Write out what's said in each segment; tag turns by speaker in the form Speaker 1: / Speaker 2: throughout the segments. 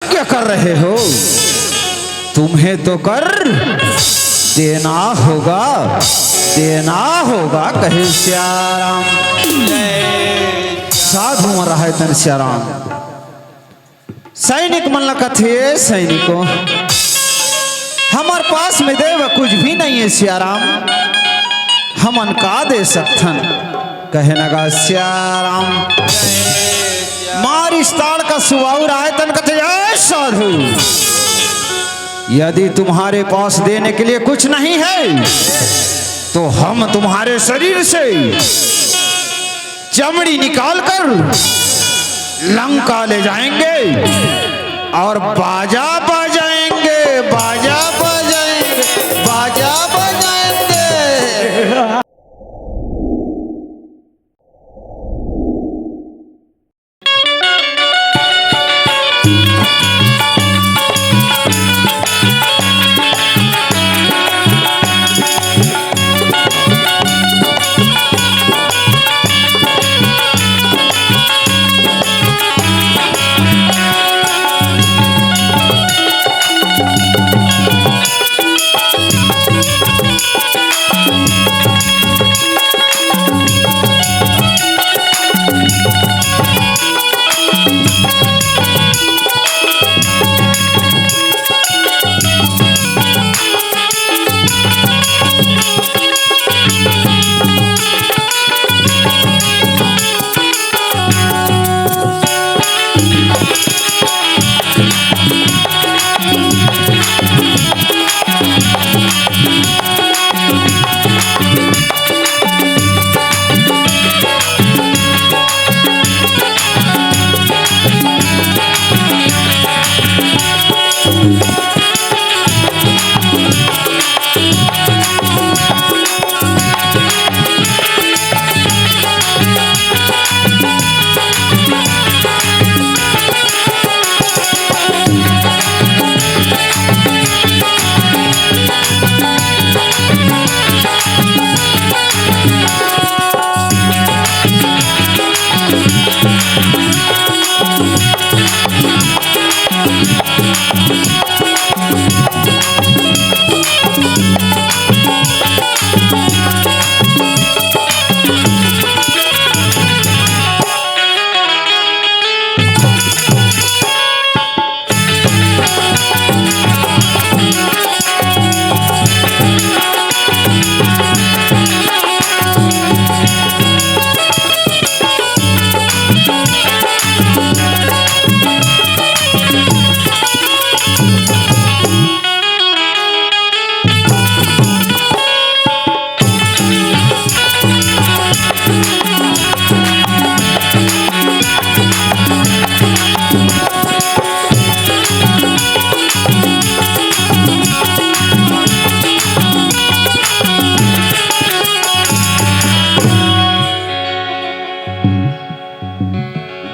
Speaker 1: यज्ञ कर रहे हो, तुम्हें तो कर देना होगा, देना होगा। कहे सियाराम। साधु मर रहा है तन सियाराम। सैनिक मन कथे सैनिकों, हमारे पास में देव कुछ भी नहीं है सियाराम, हमन का दे सकथन। कहे नगा सियाराम। मार इस ताड़ का सुवाऊ रहा है तन कथे साधु, यदि तुम्हारे पास देने के लिए कुछ नहीं है तो हम तुम्हारे शरीर से चमड़ी निकालकर लंका ले जाएंगे और बाजा बजाएंगे, बाजा बजाएंगे, बाजा बजाएंगे।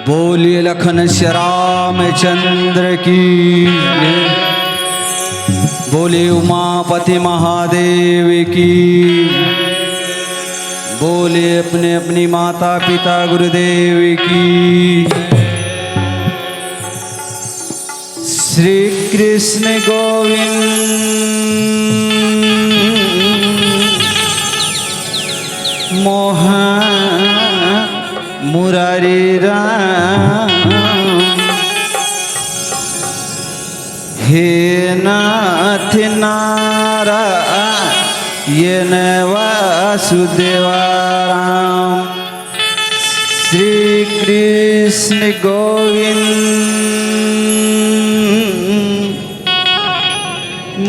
Speaker 1: बोलिए लखन श्याम चंद्र की, बोलिए उमापति महादेव की, बोलिए अपने अपनी माता पिता गुरुदेव की। श्री कृष्ण गोविंद मोहन मुरारी राम, हे नाथ नारायण वासुदेवा राम। श्री कृष्ण गोविंद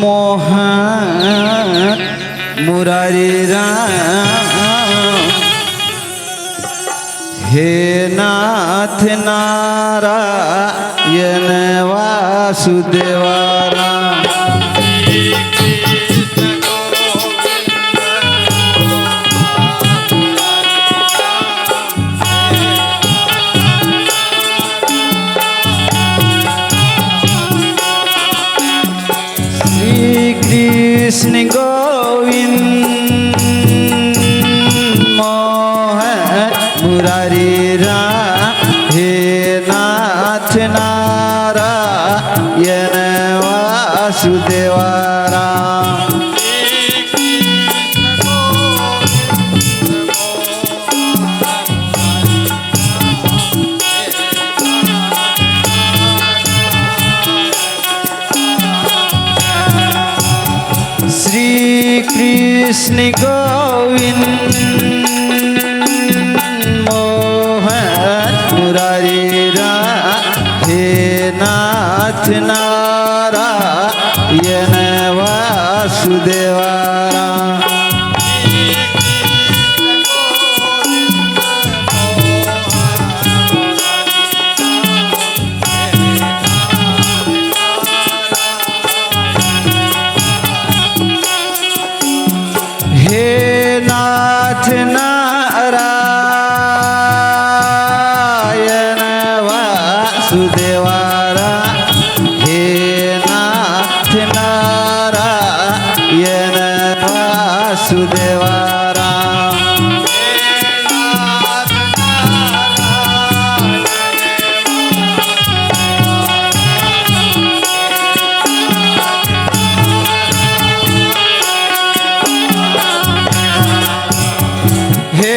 Speaker 1: मोहन मुरारी राम, हे नाथ नारायण वासुदेवा राम। श्री कृष्ण गोविंद मोहन मुरारी राम, हे नाथ नारायण वासुदेवारा श्री कृष्ण गोविंद मोहन मुरारी राधे नाथ नारायण वासुदेवारा हे नाथ नारायण वासुदेवारा हे नाथ नारायण वासुदेवारा हे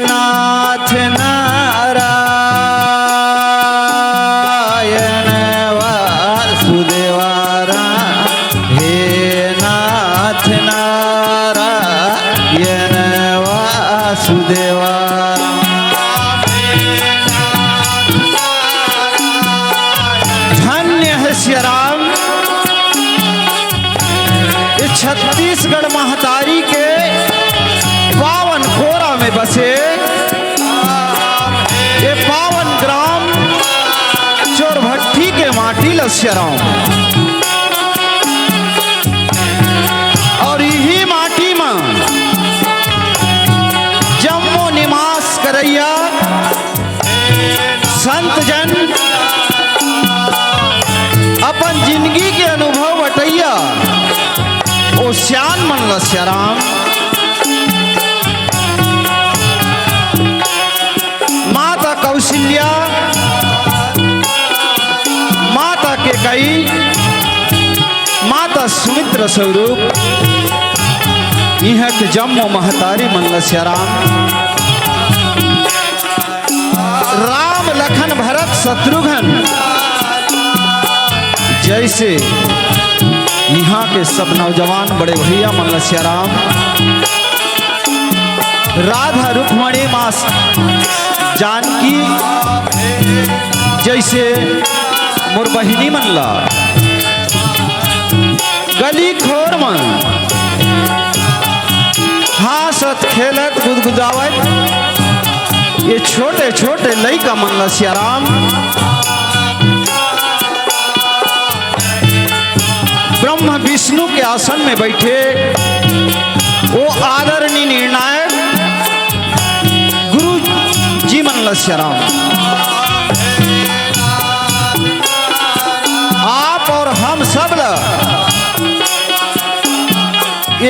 Speaker 1: नाथ नारायण वासुदेवारा हे नाथ नारायण वासुदेवारा धन्य है श्री राम। इस छत्तीसगढ़ महतारी के पावन खोरा में बसे ये पावन ग्राम चोरभट्टी के माटी लस्यराम और यही माटी में जम्मो निवास करैया संत जन अपन जिंदगी के अनुभव बटैया ओ श्यान मन लस्यराम माता कौशल्या माता केकई माता सुमित्र स्वरूप यहाँ के जम्मो महतारी मनलस्याराम राम लखन भरत शत्रुघ्न जैसे यहाँ के सब नौजवान बड़े भैया मनलस्याराम राधा रुक्मणी मास जानकी जैसे मोर बहिनी मनला गली खोर मन हंसत खेलत गुदगुदावत ये छोटे छोटे लइका मनला सियाराम ब्रह्म विष्णु के आसन में बैठे वो आदरणीय निर्णायक गुरु जी मनला सियाराम आप और हम सब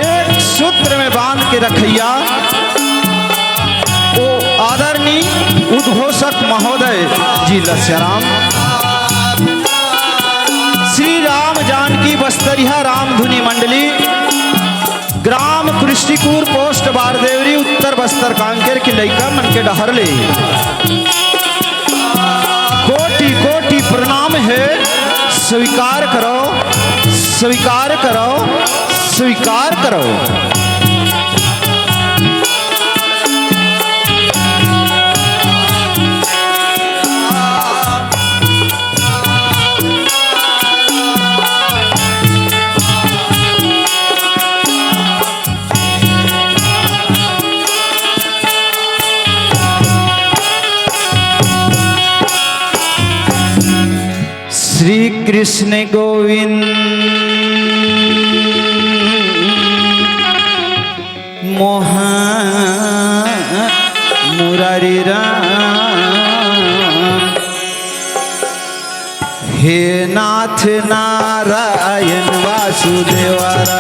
Speaker 1: एक सूत्र में बांध के रखैया वो आदरणीय उद्घोषक महोदय जी लस्याराम श्री राम जानकी बस्तरिया रामधुनी मंडली ग्राम कृष्टिपुर पोस्ट बारदेवरी उत्तर बस्तर कांकेर की लइका मन के डहर ले कोटि कोटि प्रणाम है स्वीकार करो स्वीकार करो स्वीकार करो। श्री कृष्ण गोविंद मोहन मुरारी राम हे नाथ नारायण वासुदेवारा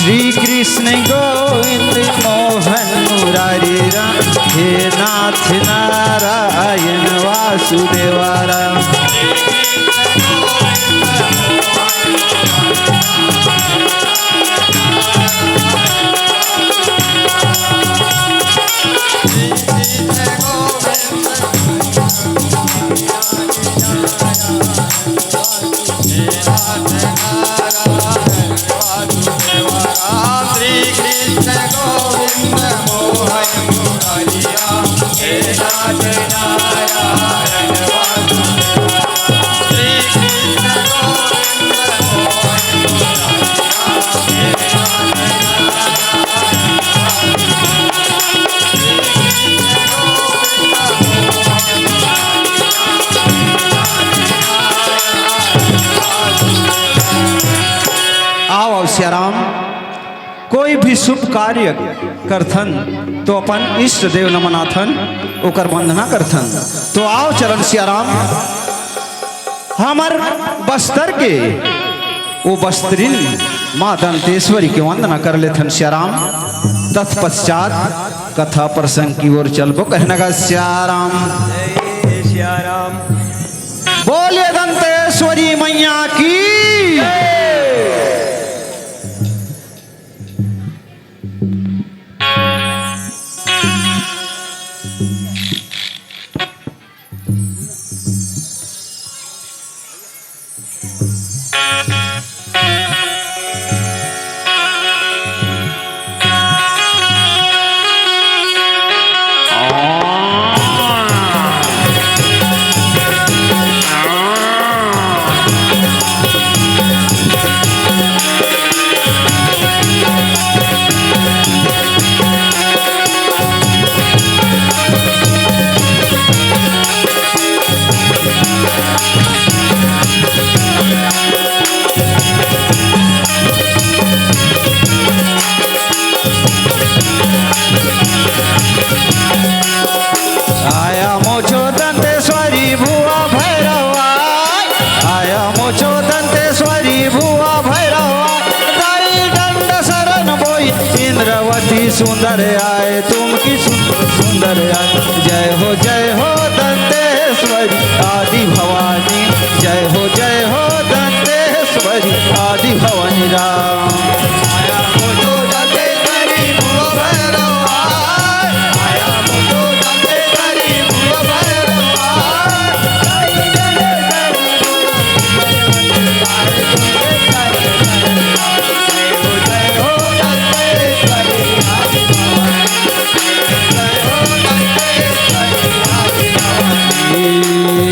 Speaker 1: श्री कृष्ण गोविंद मोहन मुरारी राम, हे नाथ नारायण वासुदेवा राम। श्याराम कोई भी शुभ कार्य करथन तो अपन इष्ट देव नमनाथन ओकर वंदना करथन। तो आओ चरण श्याराम हमर बस्तर के वो बस्त्रिन माँ दंतेश्वरी के वंदना कर लेथन श्याराम। तत्पश्चात कथा प्रसंग की ओर चलबो कहनगा श्याराम।
Speaker 2: श्याराम
Speaker 1: बोलिए दंतेश्वरी मैया की। सुंदर आए तुम की सुंदर आए। जय हो दंतेश्वरी आदि भवानी। जय हो दंतेश्वरी आदि भवानी राम। आया मोटो दंतेश्वरी भुआ भैरव आया मोटो दंतेश्वरी भुआ भैरव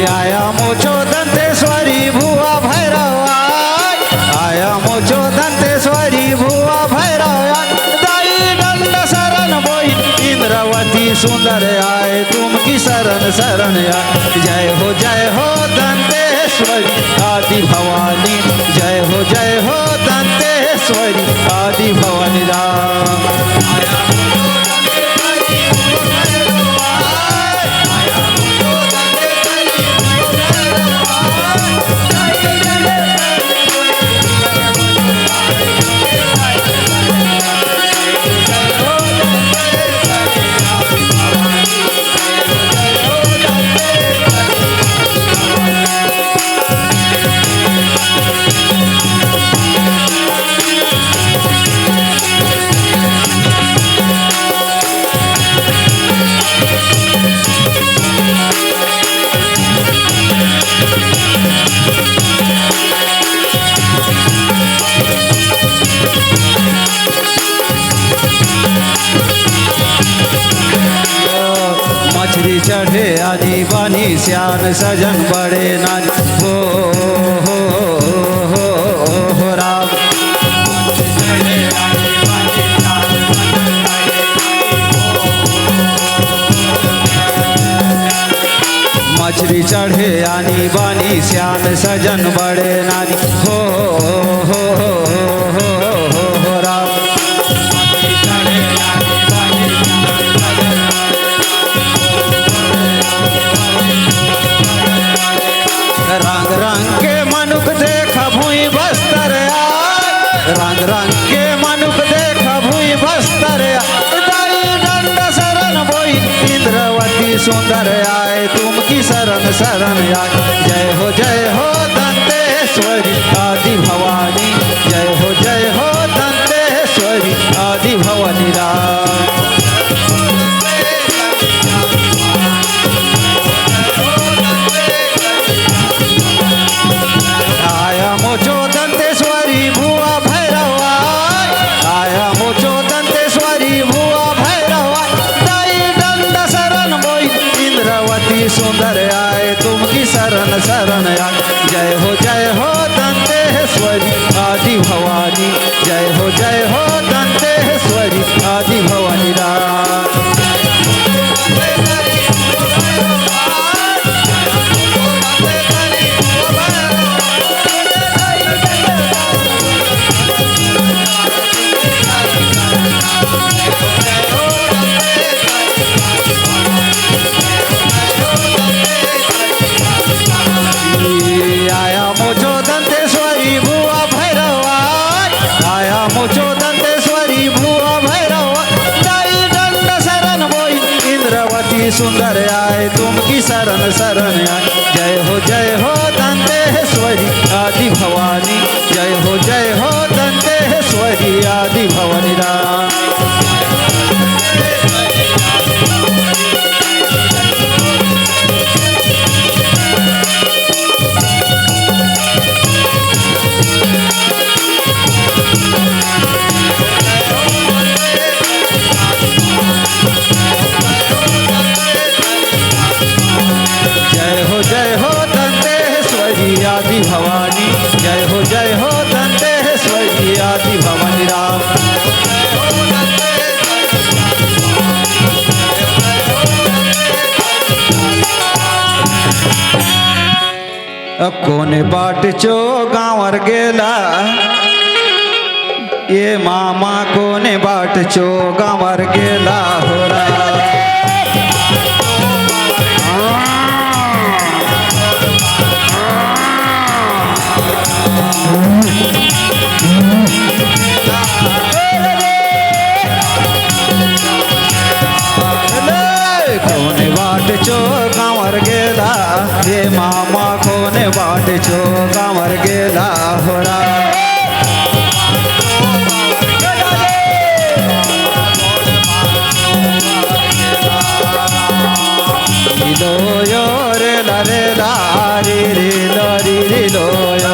Speaker 1: आया मोचो दंतेश्वरी भुआ भैरव आया मोचो दंतेश्वरी भुआ भैरव दाई दंड शरण बोई इंद्रवती सुंदर आए तुम की शरण शरण आए। जय हो दंतेश्वरी आदि भवानी। जय हो दंतेश्वरी आदि भवानी राम। मछली चढ़े आनी बानी श्यान सजन बड़े नानी हो राम। मछली चढ़े आनी बानी श्यान सजन बड़े नानी हो राम। रंग रंग के मनुख देख भूई बस्तर आए। रंग रंग के मनुख सुंदर आए तुम की शरण शरण आए। जय हो दंतेश्वरी आदि भवानी, जय हो दंतेश्वरी आदि भवानी राम। आया मोचो दंतेश्वरी भुआ भैरवा, आया मोचो दंतेश्वरी भुआ भैरवा, दाई दंड शरण बोई इंद्रवती सुंदर आए तुम की शरण शरण आए। जय हो दंतेश्वरी आदि भवानी, जय हो दंतेश्वरी आदि भवानी राम। आया मोचो दंतेश्वरी भुआ भैरवा, आया मोचो दंतेश्वरी भुआ भैरवा, दाई दंड शरण बोई इंद्रवती सुंदर आए तुम की शरण शरण आए। जय हो दंतेश्वरी आदि भवानी, जय हो दंतेश्वरी आदि भवानी राम। जय हो दंतेश्वरी आदि भवानी, जय हो दंतेश्वरी आदि भवानी राम। कोने बाट चो गांवर गेला, ये मामा कोने बाट चो गांवर गेला होरा। कोने बाट चो गांवर गेला, ये मामा कोने बाट चो गांवर गेला होरा। लो यो रे ला रे ला रे रे लो रे लो यो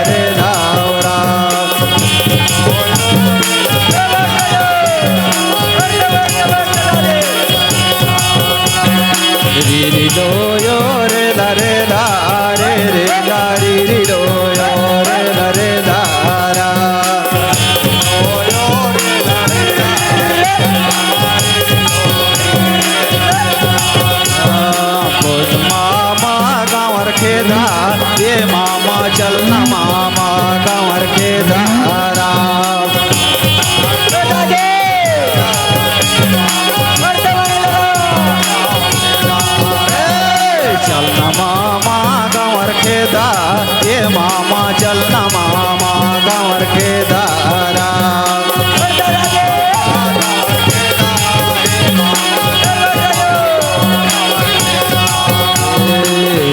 Speaker 1: रे ला होरा। री लो यो रे ला रे ला रे रे ला री लो यो रे ला रे ला रा। मामा गांवर के धार, ये मामा चलना मामा गांवर के धारा। चलना मामा गांवर के धार, ये मामा चलना मामा गांवर के धारा।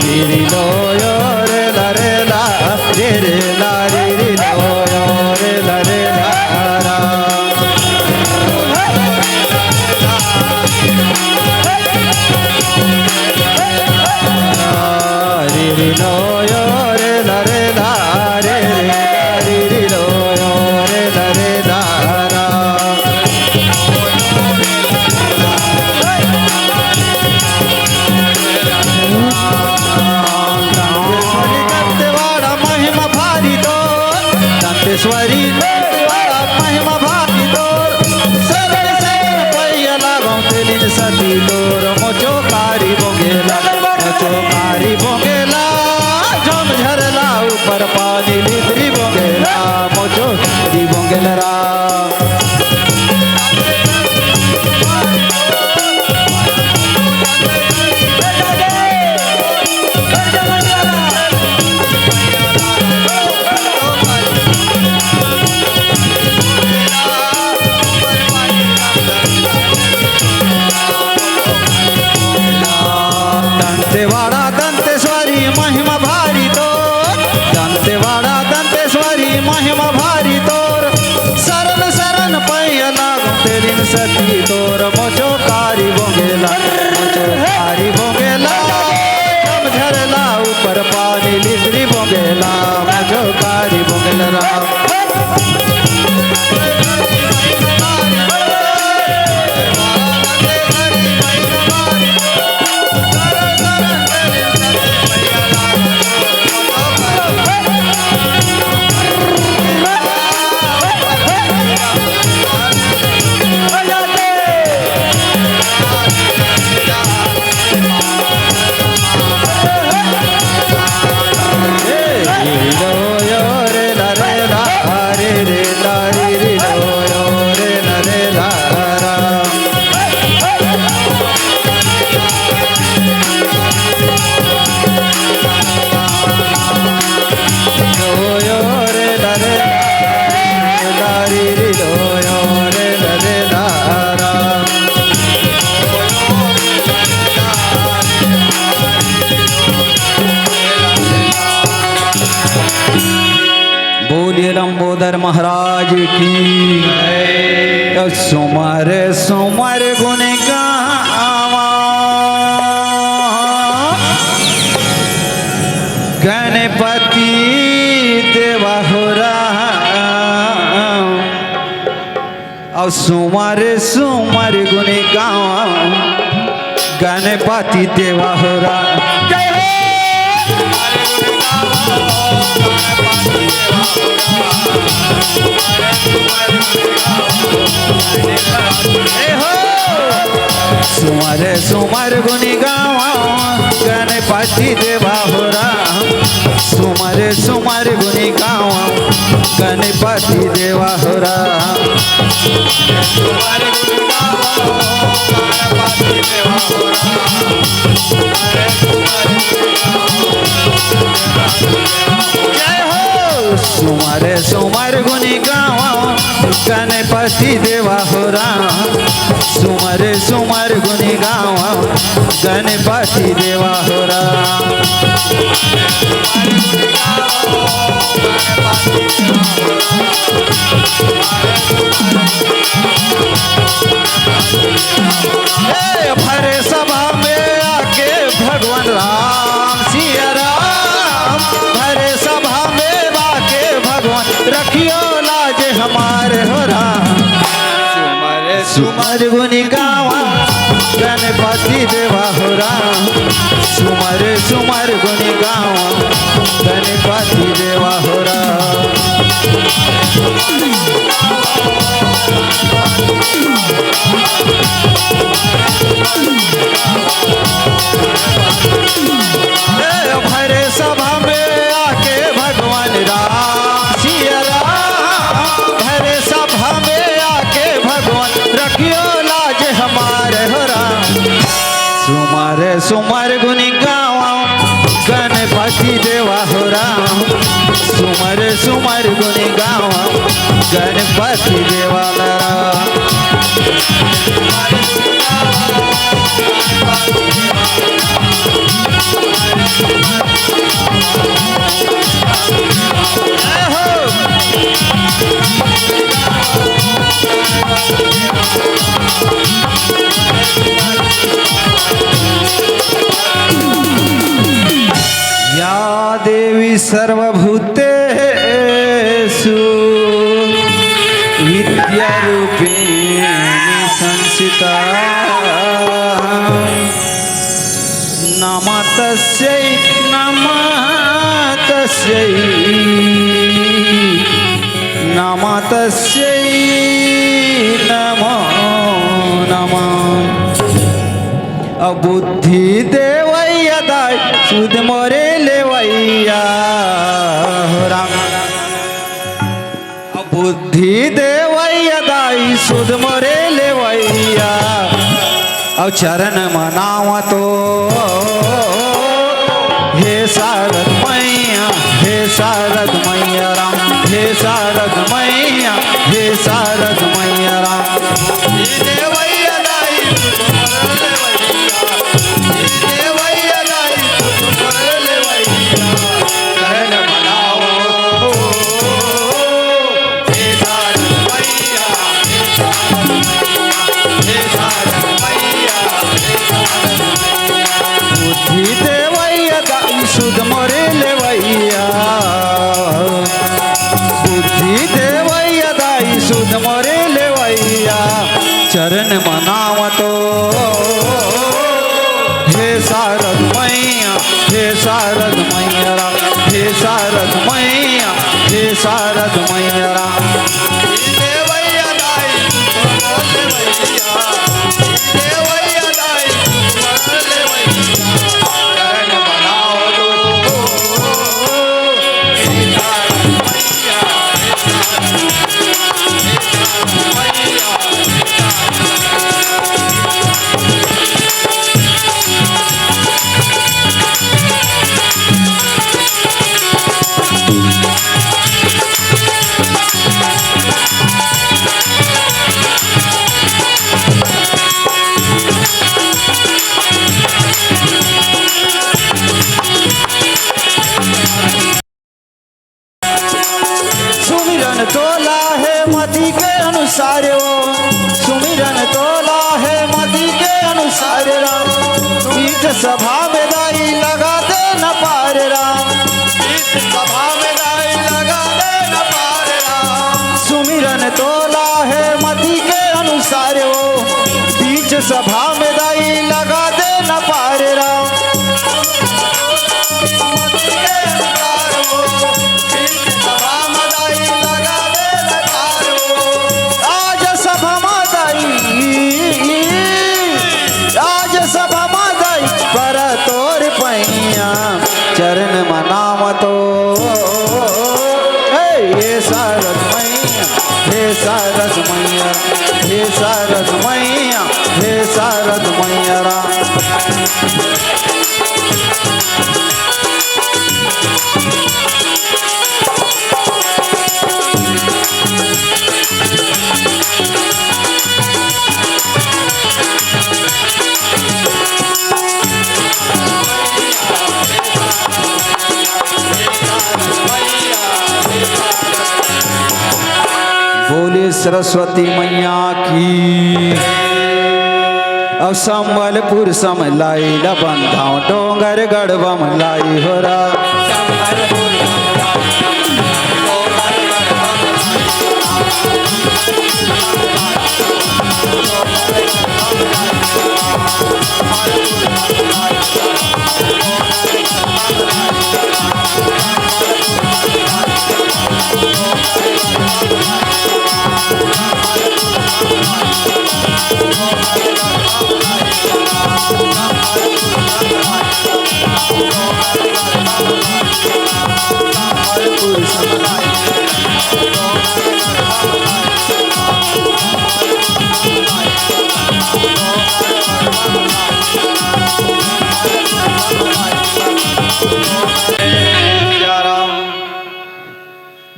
Speaker 1: री लो यो रे ला रे ला रे रे ला री लो यो रे ला रे ला रा। री लो यो रे ला रे ला रे सती तोर मोचो कारी बोंगेला समझरला ऊपर पानी लिसरी बोंगेला मोचो कारी बोंगेला बोलिए लंबोदर महाराज की सुमर सुमर गुण गावा गणपति देवा हो रहा और सुमर सुमर गुण गावा गणपति देवा हो रहा सुमर सुमर गुनी गावा गणपति देवा हो रहा सुमर सुमर गुनी गावा गणपति देवा हो रहा सुमर सुमर गुनी गावा गणपति देवा हो रहा सुमर सुमर गुनी गावा गणपति देवा हो रहा भरे सभा में आके भगवान राम सिया राम भरे सभा में आके भगवान रखियो लाज हमारे हो राम सुमर गुनी गावा गणपति देवा हो राम सुमर सुमर गुनी गावा गणपति देवा हो राम भरे सभा में आके भगवान राम सिया राम भरे सभा में आके भगवान रखियो लाज हमारे हो राम सुमर सुमर गुनी गावा गणपति देवा हो राम सुमर सुमर गुनी गावा गणपति देवा राम या देवी सर्वभूतेषु विद्यारूपिणी संस्थिता नमः तस्यै नमः तस्यै नमो नमः बुद्धि देवैया दाय सुध मोरे लेवैया राम बुद्धि देवैया दाई सुध मोरे लेवैया और चरण मनावा तो हे शारद मैया राम हे शारद मैया राम देवैया दाई देवैया दाई चरण मनाओ हे शारद मैया मनावतो हे शारद मैया हे शारद मैया हे शारद मैया हे शारद मैया
Speaker 2: देवैया दाई देवैया देवैया दाई देवैया चरण बनाओ दो
Speaker 1: सुमिरन तोला है मति के अनुसार सुमिरन तोला है मति के अनुसार राम पीठ सभा में दाई लगा दे न पार राम
Speaker 2: सभा में दाई लगा दे न पार राम
Speaker 1: सुमिरन तोला है मति के अनुसार बीच सभा में दाई लगा दे न पार राम आज सभा मादाई आज सभा मादाई पर तोर पैया चरण मनावतो हे शारद मैया हे शारद मैया हे शारद मैया हे शारद मैया बोले सरस्वती मैया की अब संबलपुर समलाई बंधाओ डोंगर गढ़ लाई हो रहा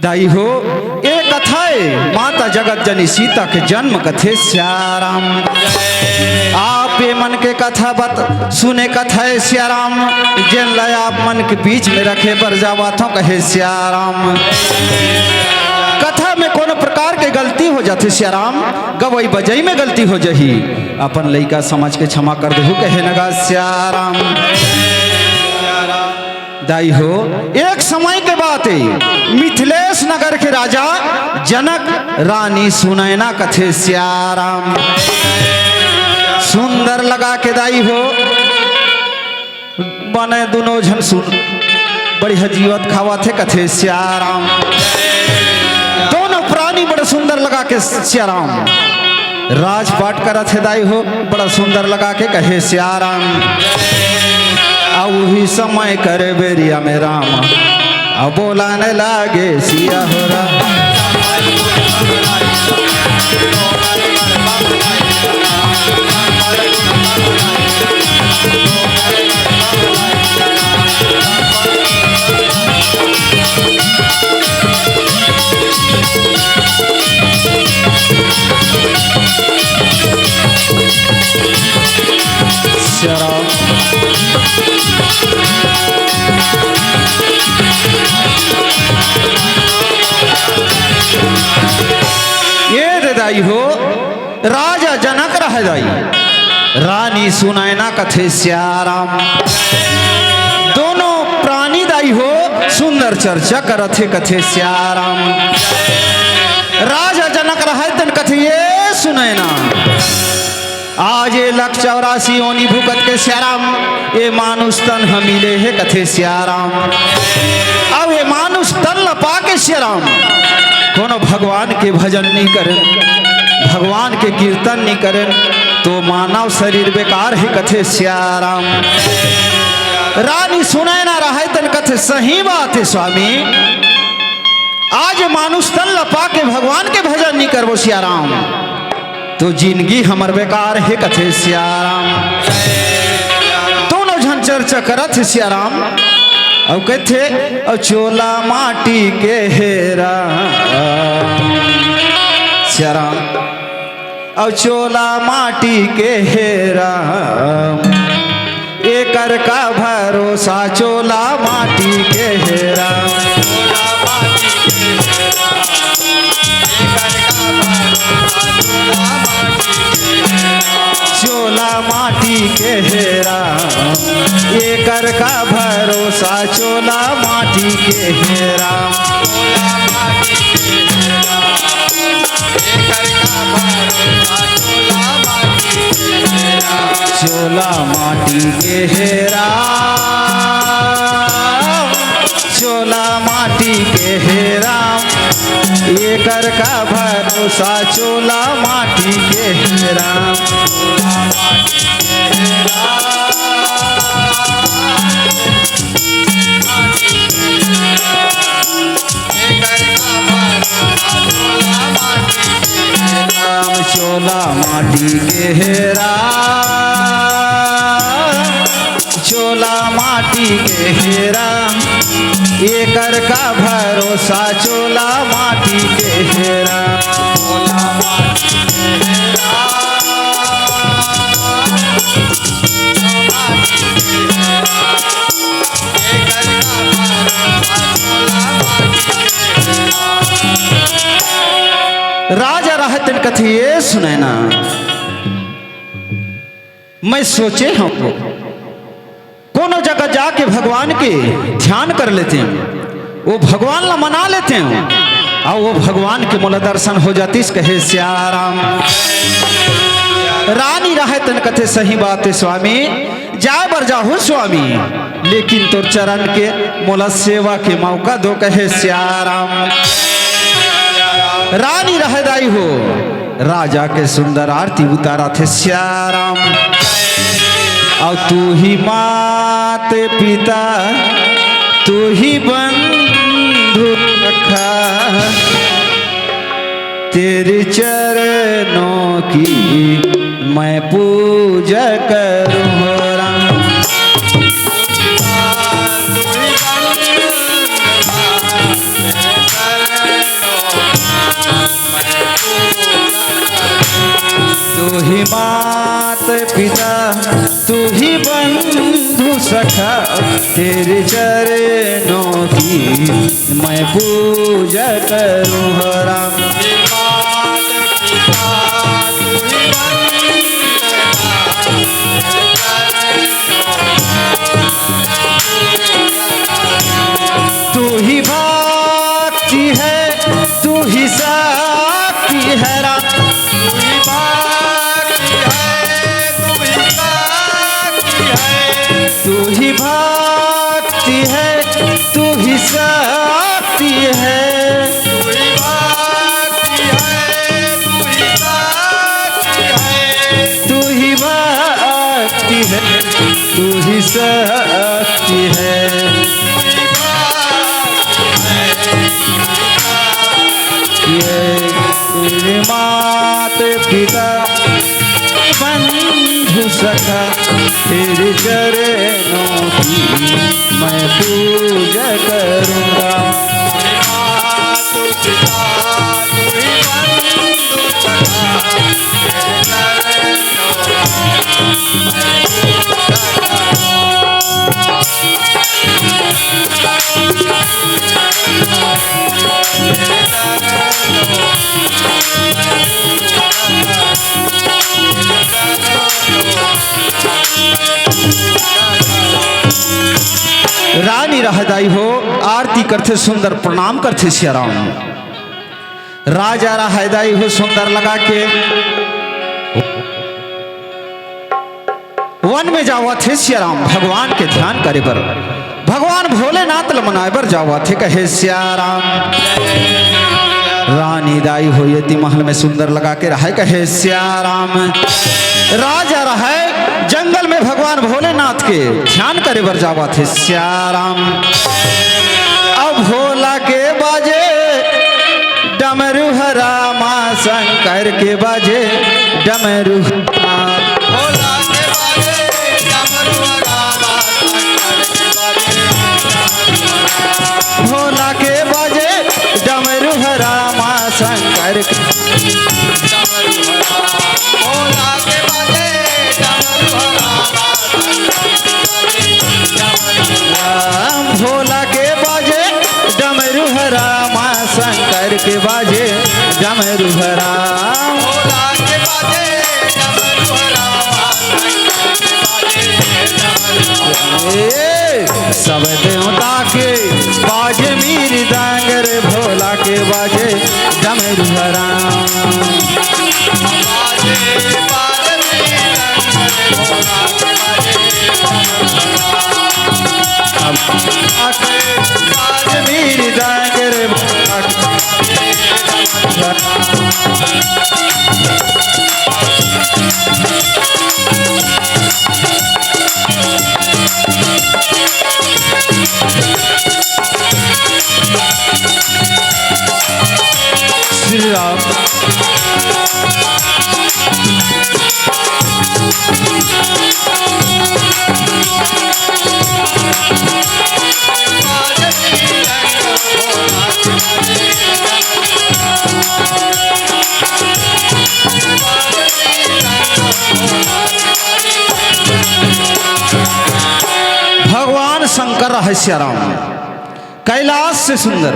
Speaker 1: दाई हो एक कथा है माता जगत जनी सीता के जन्म कथे श्याराम आप ये मन के कथा बत सुने कथा है श्याराम जिन लय आप मन के बीच में रखे पर जावाथों कहे श्याराम कथा में कोनो प्रकार के गलती हो जाते श्याराम गवई बजई में गलती हो जही अपन लइका समझ के क्षमा कर दहु कहे नगा श्याराम दाई हो एक समय के बात है मिथिलेश नगर के राजा जनक रानी सुनैना कथे श्याराम सुंदर लगा के दाई हो बने दोनों झन सुन बड़ी हजीवत खावा थे कथे श्याराम दोनों प्राणी बड़े सुंदर लगा के श्याराम राजपाट करा थे दाई हो बड़ा सुंदर लगा के कहे श्याराम ही समय करे बेरिया में राम अब बोलाने लागे सिया हो रहा ये दे दाई हो राजा जनक रह दाई रानी सुनैना कथे श्याराम दोनों प्राणी दाई हो सुंदर चर्चा करथे कथे श्याराम राजा जनक रह तन कथे ये सुनैना आज ये 184 ओनी भूकत के श्याराम ये मानुष तन हम मिले है कथे श्याराम। अब ये मानुष तन न पाके श्याराम कोनो भगवान के भजन नहीं करें, भगवान के कीर्तन नहीं करें तो मानव शरीर बेकार है कथे श्याराम। रानी सुने ना रहे तन कथे सही बात है स्वामी। आज मानुष तन लपा के भगवान के भजन नहीं करबो श्याराम तो जिंदगी हमर बेकार है कथे श्याराम। दोनों झन चर्चा करत है श्याराम। अब कहते और चोला माटी के हेरा श्याराम, और चोला माटी के हेरा एकर का भरोसा चोला माटी के हेरा। चोला माटी के हेरा एकर का भरोसा चोला माटी के हेरा। चोला माटी के हेरा, चोला माटी के हेरा एकर का भरोसा चोला माटी के हेरा। चोला माटी के हेरा, चोला माटी के हेरा एकर का भरोसा चोला माटी के हेरा। राजा रहतन कथी ये सुने ना, मैं सोचे हमको कोनो जगह जाके भगवान के ध्यान कर लेते हैं, वो भगवान ला मना लेते हैं और वो भगवान के मोला दर्शन हो जाती कहे श्याराम। रानी रहतन कथे सही बात है स्वामी, जाए बर जाहु स्वामी लेकिन तोर चरण के मोला सेवा के मौका दो कहे श्याराम। रानी रहदाई हो राजा के सुंदर आरती उतारा थे श्याराम। और तू ही मात पिता तू ही बंधु रखा, तेरे चरणों की मैं पूजा करूँ राम। तू ही मात पिता तू ही बंधु सखा, तेरे चरणों की मैं पूजा करूँ राम। तू ही भक्ति है तू ही शक्ति है राम। तू ही भक्ति है तू ही शक्ति है, तू ही भक्ति है तू ही शक्ति है। ये तेरे मात पिता बंधु सखा, तेरे चरणों की मैं पूजा करूँगा। रानी रहदाई हो आरती करते सुंदर प्रणाम करते श्याराम। राजा रहदाई हो सुंदर लगा के वन में जावा थे सिया राम भगवान के ध्यान करे पर भगवान भोलेनाथ लमनाए बर जावा थे कहे सिया राम रानी दाई हो यति महल में सुंदर लगा के रहा कहे सिया राम राजा रहा जंगल में भगवान भोलेनाथ के ध्यान करे बर जावा थे सिया राम अब भोला के बाजे डमरू रामा शंकर के बाजे डमरू
Speaker 2: भोला के बाजे डमरू रामा शंकर के बाजे
Speaker 1: भोला के बाजे डमरू रामा शंकर के
Speaker 2: डमरू भोला के बाजे डमरू रामा
Speaker 1: भोला के बाजे डमरू रामा शंकर के बाजे डमरू राम
Speaker 2: भोला के बाजे डमरू रामा शंकर के बाजे
Speaker 1: सब देवता के बाजे मीर डांगर भोला के बाजे डमरू राम
Speaker 2: बाजे बाजे भोला के बाजे
Speaker 1: बाजे मीर डांगर भोला के श्री राम भगवान शंकर रहस्य राम कैलाश से सुंदर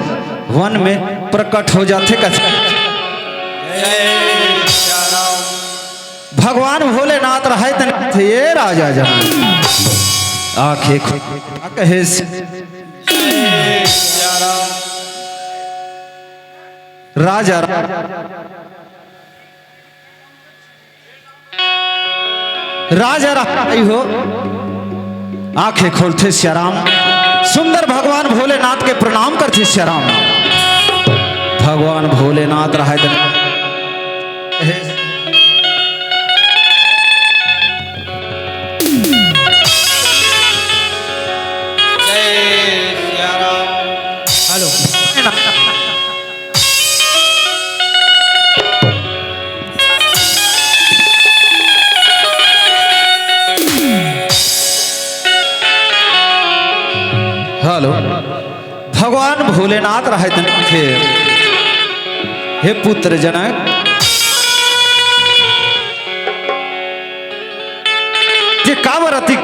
Speaker 1: वन में प्रकट हो जाते कथे भगवान भोलेनाथ रहे थे ये राजा जन आंखें कहे राजा राजा रही हो आंखें खोलते श्याराम सुंदर भगवान भोलेनाथ के प्रणाम करते श्याराम भगवान भोलेनाथ रहे हेलो हेलो भगवान भोलेनाथ रहे थे हे पुत्र जनक जे कावरति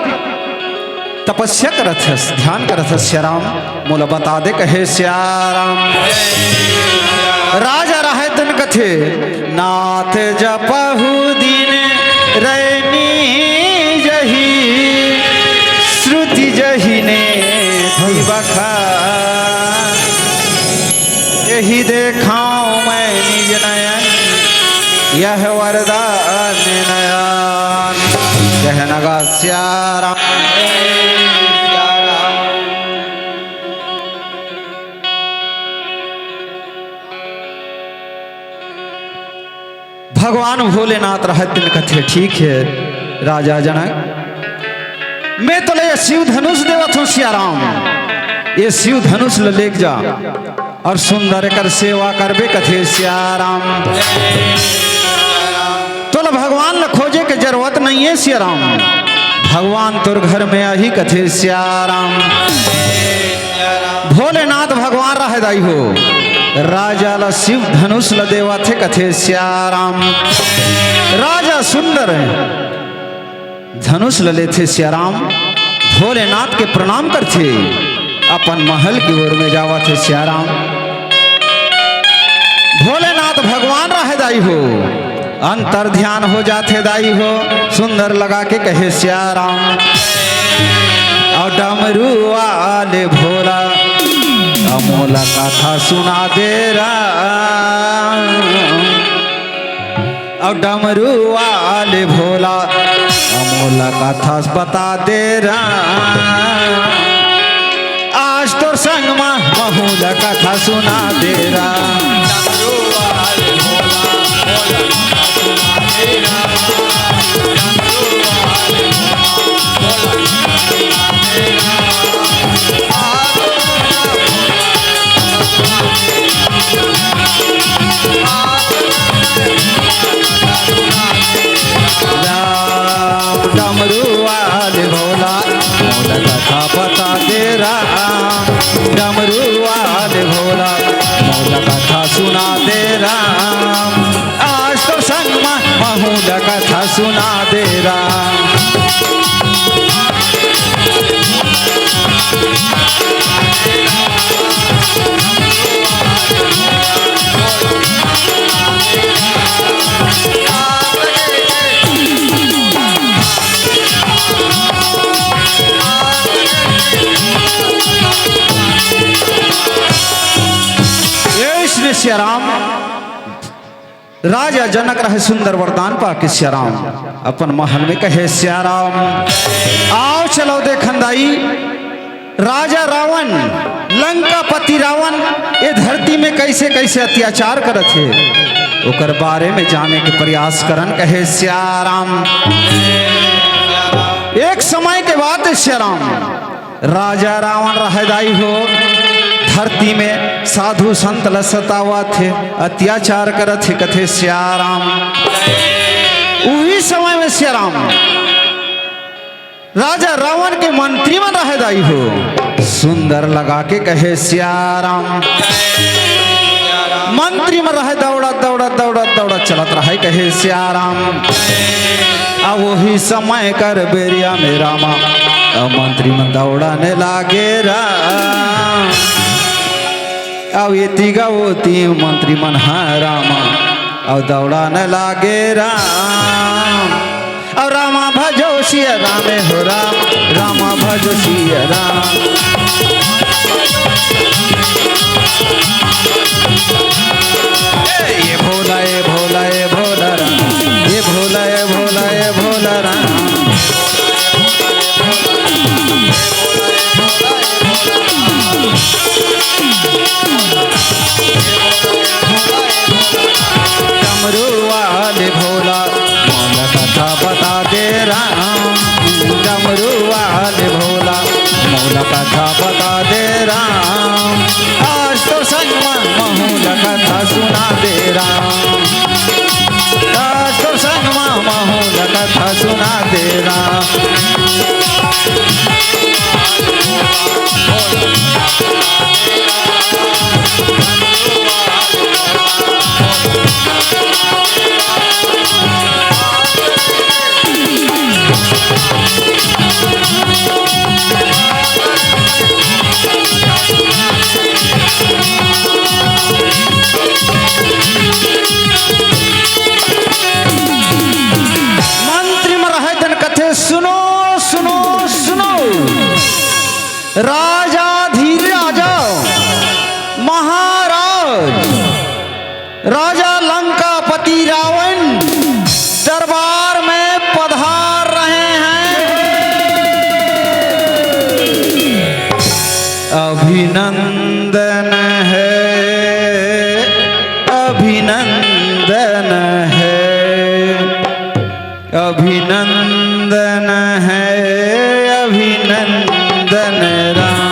Speaker 1: तपस्या करत है ध्यान करत है श्याराम मोला बता दे कहे श्याराम राजा रहे तन कथे नाथ जपहु दिन रैनी जही श्रुति जही ने बखा यही देखाऊं मैं निज नयन यह वरदान नयन कहनगा श्याराम भगवान भोलेनाथ रहते कथे ठीक है राजा जनक मैं तो ले शिव धनुष देवत हूँ श्याराम ये शिव धनुष ले जा और सुंदर कर सेवा करबे कथे श्याराम तो भगवान ल खोजे के जरूरत नहीं है श्याराम भगवान तोर घर में यही कथे श्याराम भोलेनाथ भगवान रह दाई हो राजा ला शिव धनुष ल देवा थे कथे श्याराम राजा सुंदर धनुष ल लेते श्याराम भोलेनाथ के प्रणाम करते अपन महल की ओर में जावा थे श्याराम भोलेनाथ भगवान रह दाई हो अंतर ध्यान हो जाते दाई हो सुंदर लगा के कहे श्याराम और डमरू वाले भोला अमोला कथा सुना दे राम और डमरू वाले भोला अमोला मौला कथा बता दे राम, आज तो संग में महुला कथा सुना दे राम।
Speaker 2: डमरू वाले भोला भोला कथा सुना दे राम, डमरू वाले भोला भोला कथा सुना दे राम। आज
Speaker 1: राम डमरू वाले भोला मौला कथा बता दे राम, डमरू वाले भोला मौला कथा सुना दे राम, आज तो संग में महुला कथा सुना दे राम। श्री राम राजा जनक रहे सुंदर वरदान पाके श्याराम अपन महल में कहे श्याराम, आओ चलो देखन दाई राजा रावण लंकापति रावण ये धरती में कैसे कैसे अत्याचार करत है ओकर बारे में जाने के प्रयास करन कहे श्याराम। एक समय के बाद श्याराम राजा रावण रहदाई हो धरती में साधु संत लसतावा थे अत्याचार करत थे कथे श्याराम। उही समय में श्याराम राजा रावण के मंत्री में रहदाई हो सुंदर लगा के कहे श्याराम। मंत्री में रहे दौड़ा दौड़ा दौड़ा दौड़ा चलत रहे कहे श्याराम। अब वही समय कर बेरिया में रामा मंत्री में दौड़ाने लागे राम। अब ये तिगा वो तीन मंत्री मन है रामा और दौड़ाने लागे राम। और रामा भजो सिया रामे हो राम, रामा भजो सिया राम। ये भोला ये भोला ये भोला राम, ये भोला ये भोला ये भोला राम। डमरू वाले भोला मौला कथा बता दे राम, डमरू वाले भोला मौला कथा बता दे राम। आज तो संग में महुला कथा सुना दे राम, आज तो संग में महुला कथा सुना दे राम। राजाधिराजा महाराज राजा लंकापति रावण दरबार में पधार रहे हैं। अभिनंदन है अभिनंदन है अभिनंदन है अभिनंदन राम।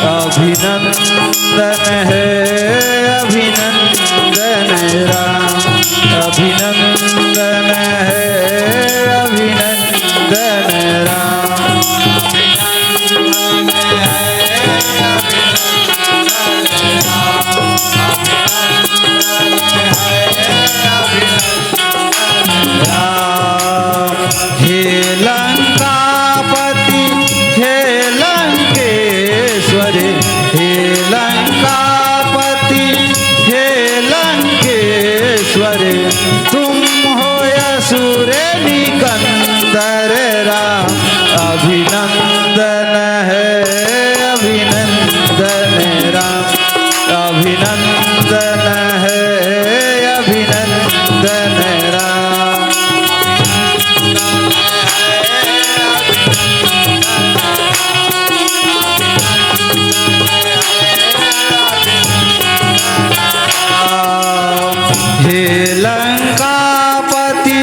Speaker 1: अभिनंदन है अभिनंदन राम, अभिनंदन है अभिनंदन राम। हे लंकापति हे लंकेश्वर, हे लंकापति हे लंकेश्वर, तुम हो असुर निकंदर राम। अभिनंदन है अभिनंदन राम, अभिनंदन है अभिनंदन राम। हे लंकापति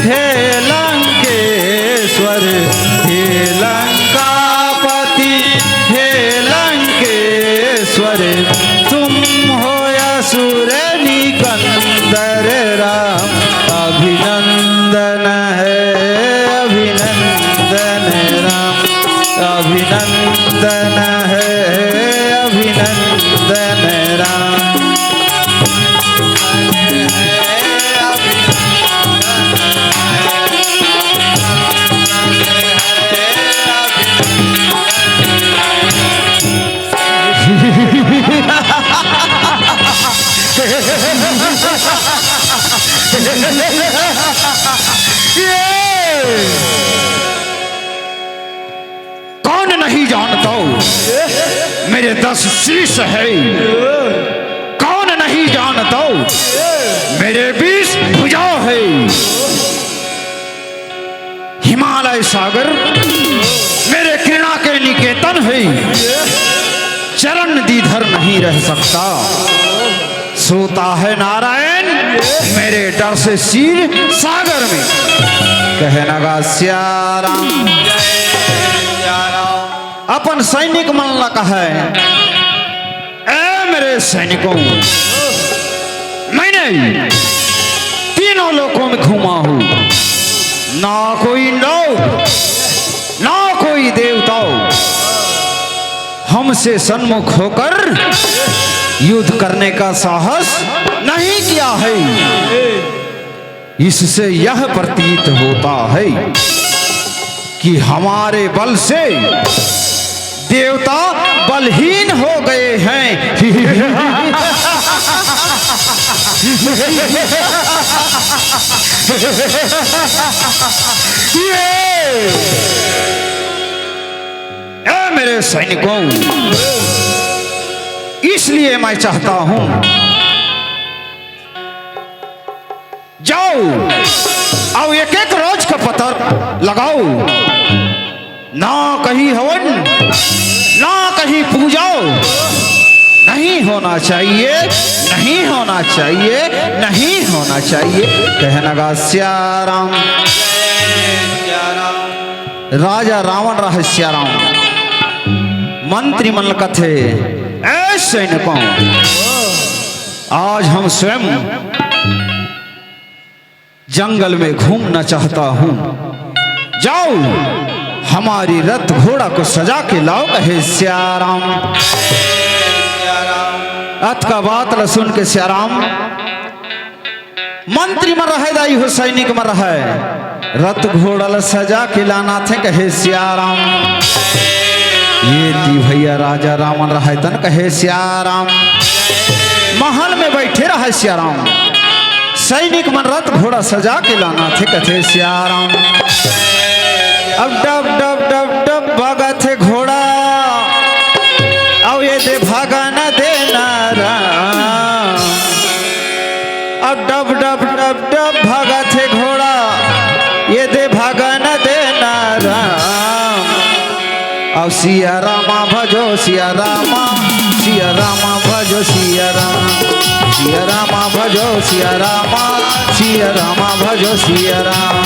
Speaker 1: हे लंकेश्वर, हे लंकापति हे लंकेश्वर, तुम हो असुर निकंदर राम, अभिनंदन है अभिनंदन राम, अभिनंदन है अभिनंदन राम। कौन नहीं जानता मेरे 10 शीश है, कौन नहीं जानता मेरे 20 भुजा है। हिमालय सागर मेरे किरणा के निकेतन है, चरण दीधर नहीं रह सकता। सोता है नारायण मेरे डर से शीर सागर में, कहना गा श्याराम। अपन सैनिक मन लगा है, ए मेरे सैनिकों, मैंने तीनों लोकों में घूमा हूं, ना कोई लोक ना कोई देवता हमसे सन्मुख होकर युद्ध करने का साहस नहीं किया है। इससे यह प्रतीत होता है कि हमारे बल से देवता बलहीन हो गए हैं। मेरे सैनिकों, इसलिए मैं चाहता हूं जाओ और एक एक रोज का पता लगाओ, ना कहीं हवन ना कहीं पूजा नहीं होना चाहिए, नहीं होना चाहिए, नहीं होना चाहिए, कहना गा श्याराम। राजा रावण रह श्याराम, मंत्री मन कथे ऐसे न पाऊं। आज हम स्वयं जंगल में घूमना चाहता हूं, जाओ हमारी रथ घोड़ा को सजा के लाओ, कहे श्याराम। अत का बात ल सुन के श्याराम मंत्री में रहे, दाई हो सैनिक में रहे, रथ घोड़ा ल सजा के लाना थे, कहे श्याराम। ये ती भैया राजा रावण रहे तन, कहे श्याराम। महल में बैठे रहे श्याराम, सैनिक मन रथ घोड़ा सजा के लाना थे, कथे श्याराम। अब डब डब डब डब भागा थे घोड़ा, अब ये दे भागा न देना राम। अब डब डब डब डब भागा थे घोड़ा, ये दे भागा न देना राम। अब सिया रामा भजो सिया रामा, सिया रामा भजो सिया राम, सिया रामा भजो सिया रामा, सिया रामा भजो Siya Ram.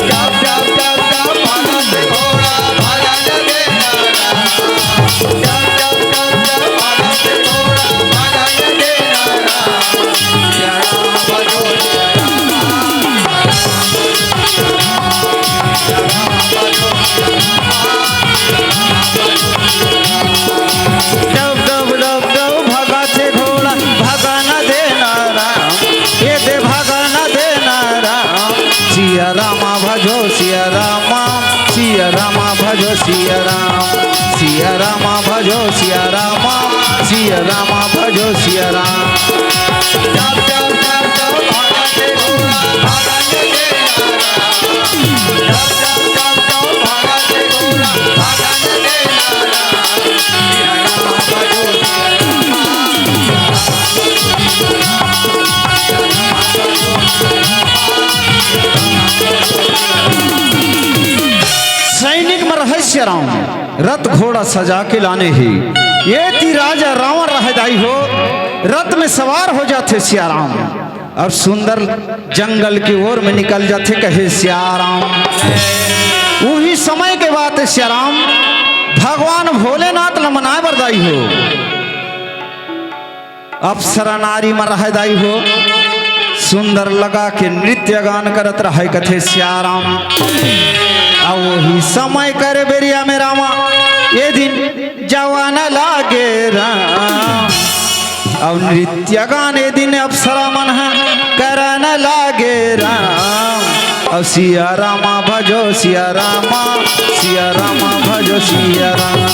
Speaker 1: Dub dub dub dub भागा थे घोड़ा, भागा न देना Ram. Dub dub dub dub भागा थे घोड़ा, भागा न देना राम। सिया रामा भजो सिया रामा, सिया रामा भजो Siya Rama. Dub dub dub dub भागा थे घोड़ा, भागा न देना राम, ये दे भागा न देना राम। सिया रामा भजो सिया रामा, सिया रामा भजो सिया राम, सिया रामा भजो सिया रामा, सिया रामा भजो Siya Ram. Dub dub dub dub भागा थे घोड़ा, भागा न देना Ram. Dub dub dub dub भागा थे घोड़ा, भागा न देना राम। रथ घोड़ा सजा के लाने ही ये ती राजा रावण रहदाई हो रथ में सवार हो जाते सियाराम और सुंदर जंगल की ओर में निकल जाते कहे सियाराम। वही समय के बात है सियाराम भगवान भोलेनाथ लमनाए बरदाई हो अप्सरा नारी में रहदाई हो सुंदर लगा के नृत्य गान करत रहे कथे सियाराम। और वही समय करे बेरिया में रामा ये दिन जवान लागे राम और नृत्य गान ये दिन अप्सरा मन करन लागे राम। और सिया रामा भजो सिया रामा भजो सिया रामा।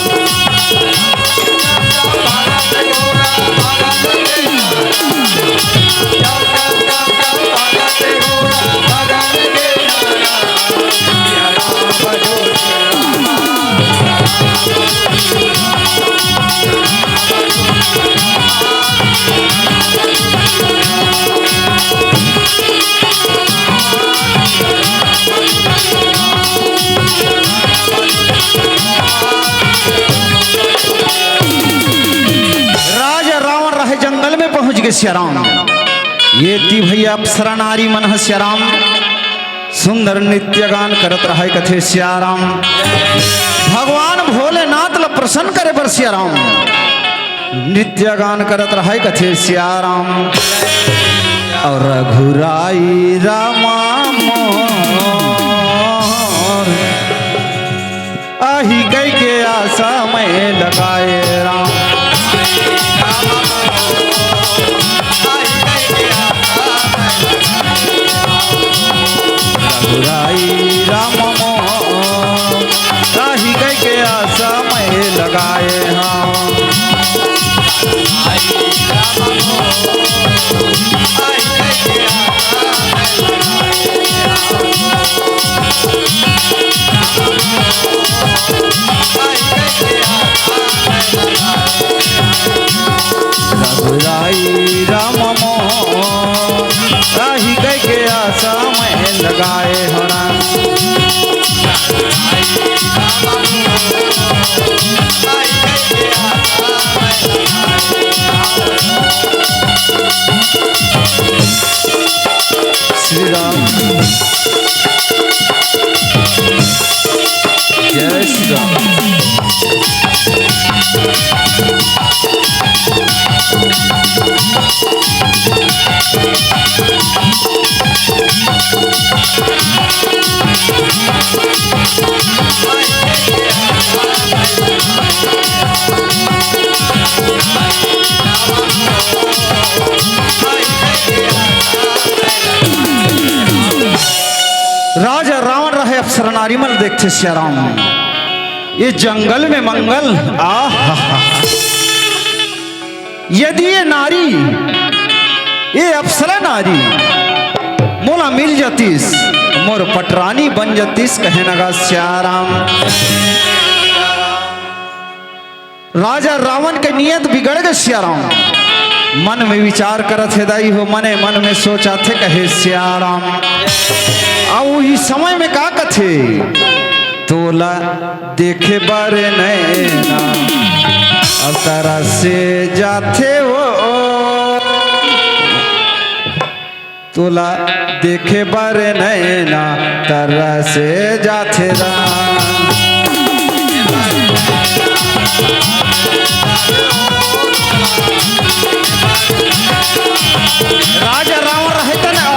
Speaker 1: सियाराम ये ती भैया अप्सरा नारी मन सियाराम सुंदर नृत्य गान करत रहे कथे सियाराम। भगवान भोलेनाथ ल प्रसन्न करे पर सियाराम नृत्य गान करत रहे कथे सियाराम। और रघुराई रामा मोर आही कई के आशा में लगाए राम। रघुराई राम मोर राही कई के आशा में लगाए हाँ। रघुराई राम मोर राही कई के आशा में लगाए हो राम। श्री राम जय श्री राम। राजा रावण रहे अप्सरा नारी मल देखते सियाराम ये जंगल में मंगल यदि ये नारी ये अप्सरा नारी मोला मिल जातीस मोर पटरानी बन जातीस कहे नगा सियाराम। राजा रावण के नियत बिगड़ गए सियाराम मन में विचार करत है दाई हो मने मन में सोचा थे कहे सियाराम। और इस समय में का कथे तोला देखे बारे नैना अब तारा से जाते वो तोला देखे बारे नैना तारा से जाते राम। राजा रावण रहते ना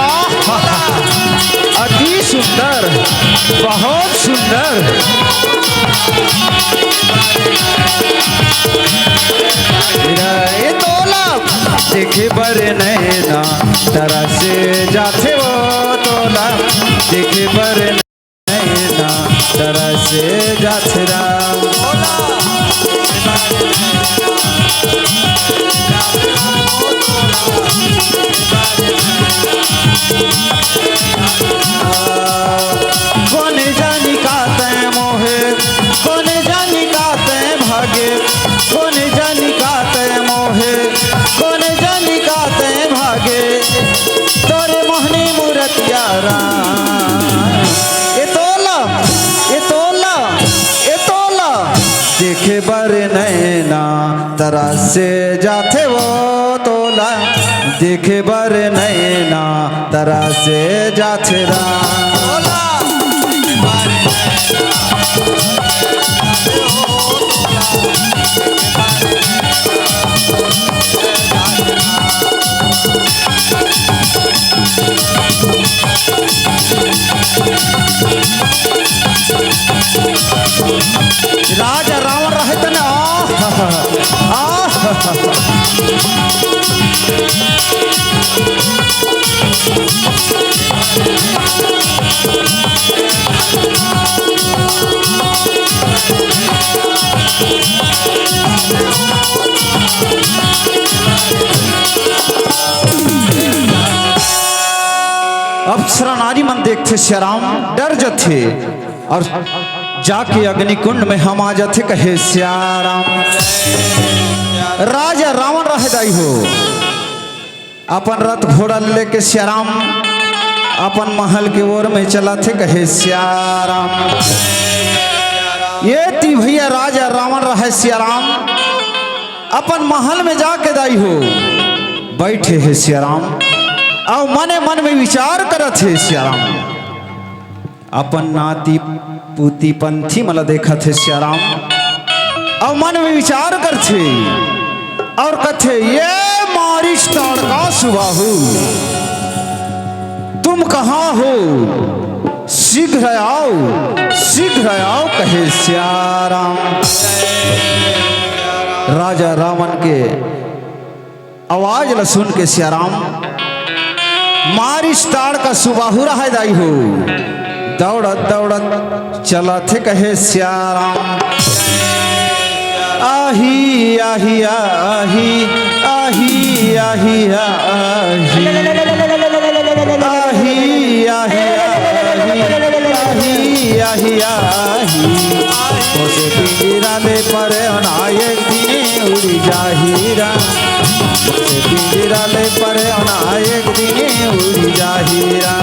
Speaker 1: अति सुंदर बहुत सुंदर ये तोला देखे बरे नैना तारा से जाते वो तोला देखे बरे नैना तारा से जाते राम। कौन जानी का तय मोहे कौन जानी का तय भागे कौन जानी का तय मोहे कौन जानी का तय भागे तोरे मोहनी मूर्तिया राम। ये तोला ये तोला ये तोला देखे बर नैना तरा से जाते वो तोला देखे बर नैना तरा से जाते राम राजा रावण रहे थे ना अप्सरा नारी मन देखते श्याराम डर जाते और जाके अग्निकुंड में हम आ जाते कहे श्याराम राजा रावण रह जाई हो अपन रथ घोड़ा लेके श्याराम अपन महल के ओर में चला थे कहे श्याराम ये ती भैया राजा रावण रहे श्याराम अपन महल में जाके दाई हो बैठे है श्याराम और मने मन में विचार करत है श्याराम अपन नाती पूती पंथी मला देखा थे श्याराम और मन में विचार करते और कथे ये मारिच ताड़का सुबाहु तुम कहाँ हो शीघ्र आओ कहे श्याराम राजा रावण के आवाज ला सुन के श्याराम मारिच ताड़का सुबाहु रह जाई हो दौड़त दौड़त चला थे कहे श्याराम आही आही आही आही आही आही आही आही आही आही उसे पिंजरा ले पर अनायक दिने उड़ी जाहिरा उसे पिंजरा ले पर अनायक दिने उड़ी जाहिरा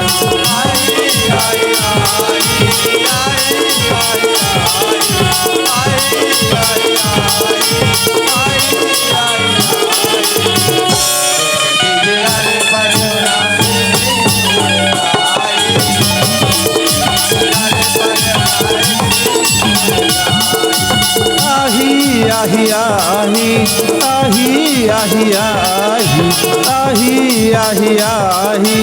Speaker 1: आही आही आही आही आही आही आही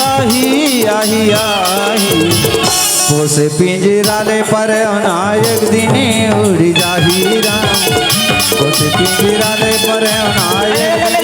Speaker 1: आही आही आही उसे पिंजरा ले पर अनायक दिने उड़ी जाहिरा उसे पिंजरा ले पर अनायक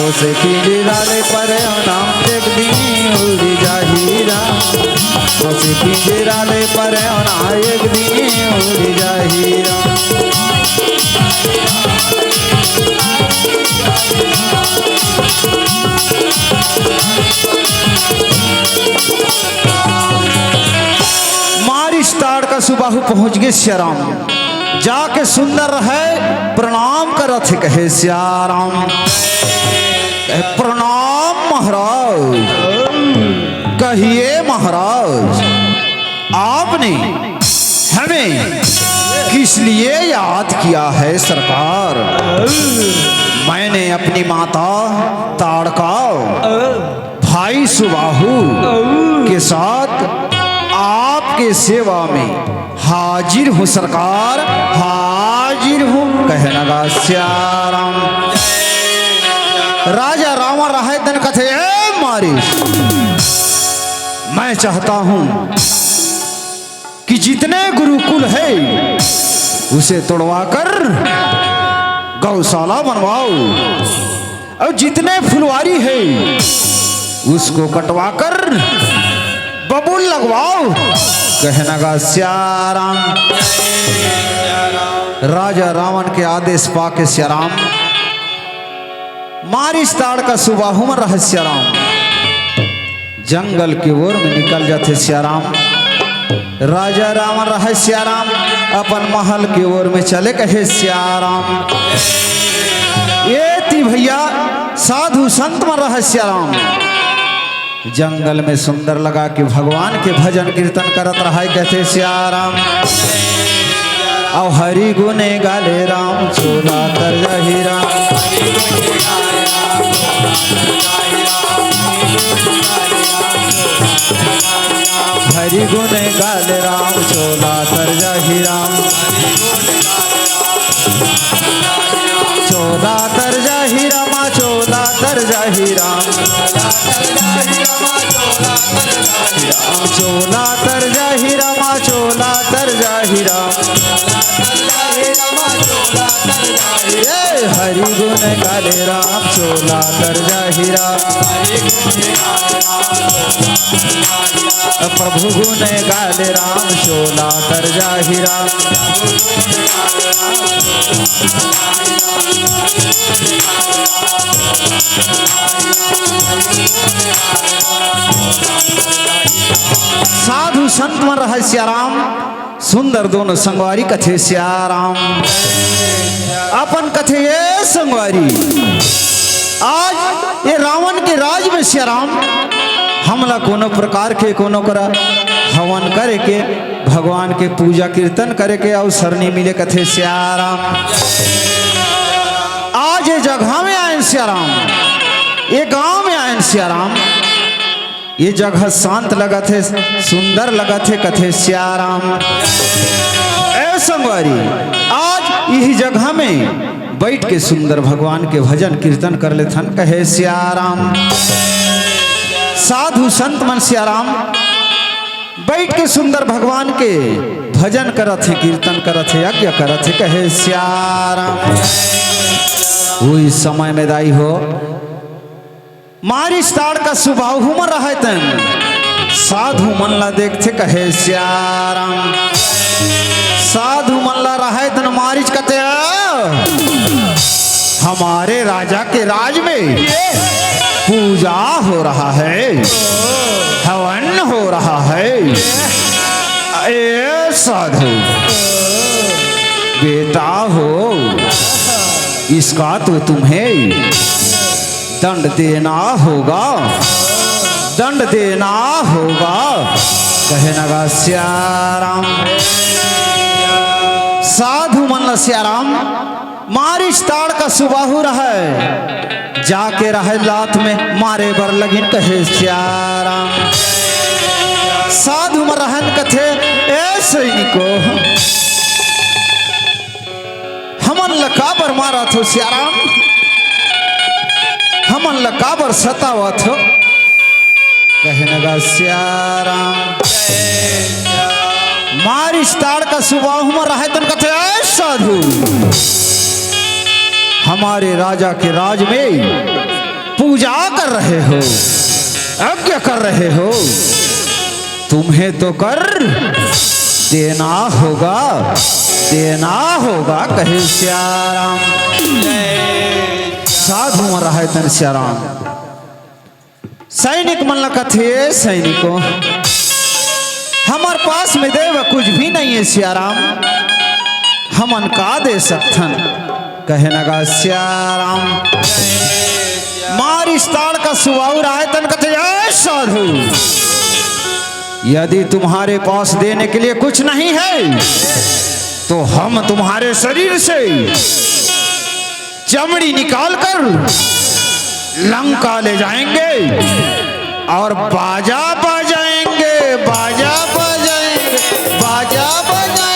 Speaker 1: उसे पिंजरा ले पर नाम देख दी उड़ी जाहिरा उसे पिंजरा ले पर नायक दी उड़ी जाहिरा मारिच ताड़का सुबाहु पहुंच गए श्याराम जाके सुंदर है प्रणाम करत कहे श्याराम प्रणाम महाराज कहिए महाराज आपने हमें किस लिए याद किया है सरकार मैंने अपनी माता ताड़का भाई सुबाहु के साथ आपके सेवा में हाजिर हूँ सरकार हाजिर हूँ कहना गा श्याराम राजा राम रावण रहे तन कथे ए मारी, मैं चाहता हूं कि जितने गुरुकुल है उसे तोड़वाकर गौशाला बनवाओ, और जितने फुलवारी है उसको कटवाकर बबूल लगवाओ। कहना गा सियाराम। राजा रावण के आदेश पाके सियाराम मारिच ताड़ का सुबाहु में रह सियाराम जंगल की ओर में निकल जाते सियाराम। राजा रावण रह सियाराम अपन महल की ओर में चले कहे सियाराम। ये थी भैया साधु संत में रह सियाराम जंगल में सुंदर लगा कि भगवान के भजन कीर्तन करत रहा कहते सियाराम। और हरि गुने गाले राम चोला तर जही राम, हरि गुने गाले राम चोला तर जही राम, चोला तर जही रामा चोला तर जही राम, चोला तर जही रामा चोला तर जही राम। ये हरि गुण गाले राम चोला तर जही राम, प्रभु गुण गाले राम चोला तर जही राम। साधु संत मन रह सियाराम सुंदर दोनों संगवारी कथे सियाराम। अपन कथे ये संगवारी आज ये रावण के राज में सियाराम हमला कोनो प्रकार के कोनो करा हवन करे के भगवान के पूजा कीर्तन करे के अवसर नहीं मिले कथे सियाराम। आज ये जगह में आए सियाराम, ये गांव में आए सियाराम, ये जगह शांत लगा थे सुंदर लगा थे कथे सियाराम। ऐ संगवारी आज यही जगह में बैठ के सुंदर भगवान के भजन कीर्तन कर ले थन कहे सियाराम। साधु संत मन सियाराम बैठ के सुंदर भगवान के भजन करत है कीर्तन करत है यज्ञ करत है कहे सियाराम। वही समय में दाई हो मारिच ताड़ का सुबाहु में रहे तन साधु मन ला देखते कहे सियाराम। साधु मन ला रहे तन मारिच कहते हमारे राजा के राज में पूजा हो रहा है, हवन हो रहा है। ए साधु बेटा हो इसका तो तुम्हें दंड देना होगा, दंड देना होगा। कहे नगा सियाराम। साधु मन सियाराम मारिच ताड़ का सुबाहु रहे जाके रहे लात में मारे बर लगिन कहे सियाराम। साधु मन रहन कथे ए सैनिको हमन लका बर मारा थो सियाराम, हमन लकाबर सतावा थो। कहने लगा सियाराम मारिच ताड़ का सुबाहु में रहे तन कथे साधु हमारे राजा के राज में पूजा कर रहे हो, यज्ञ कर रहे हो, तुम्हें तो कर देना होगा, देना होगा कहे सियाराम। साधु में रहे तन सियाराम। सैनिक मन कथे सैनिको हमारे पास में देव कुछ भी नहीं है सियाराम, हमन का दे सकथन। कहे नगा सियाराम मारिच ताड़ का सुबाहु रहे तन कथे साधु यदि तुम्हारे पास देने के लिए कुछ नहीं है तो हम तुम्हारे शरीर से चमड़ी निकालकर लंका ले जाएंगे और बाजा बजाएंगे, बाजा बजाएंगे, बाजा बजाएंगे।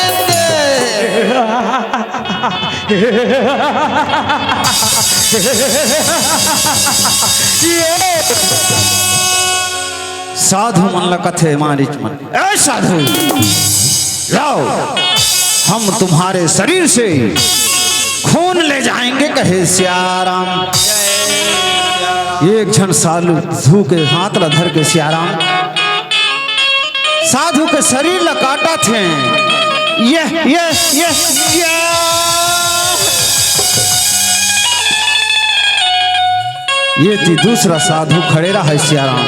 Speaker 1: साधु मन ल कथे मारिच मन, ए साधु लाओ, हम तुम्हारे शरीर से खून ले जाएंगे, कहे सियाराम। एक क्षण साधु के हाथ ला धर के सियाराम साधु के शरीर ला काटा थे। ये थी दूसरा साधु खड़े रहा है सियाराम।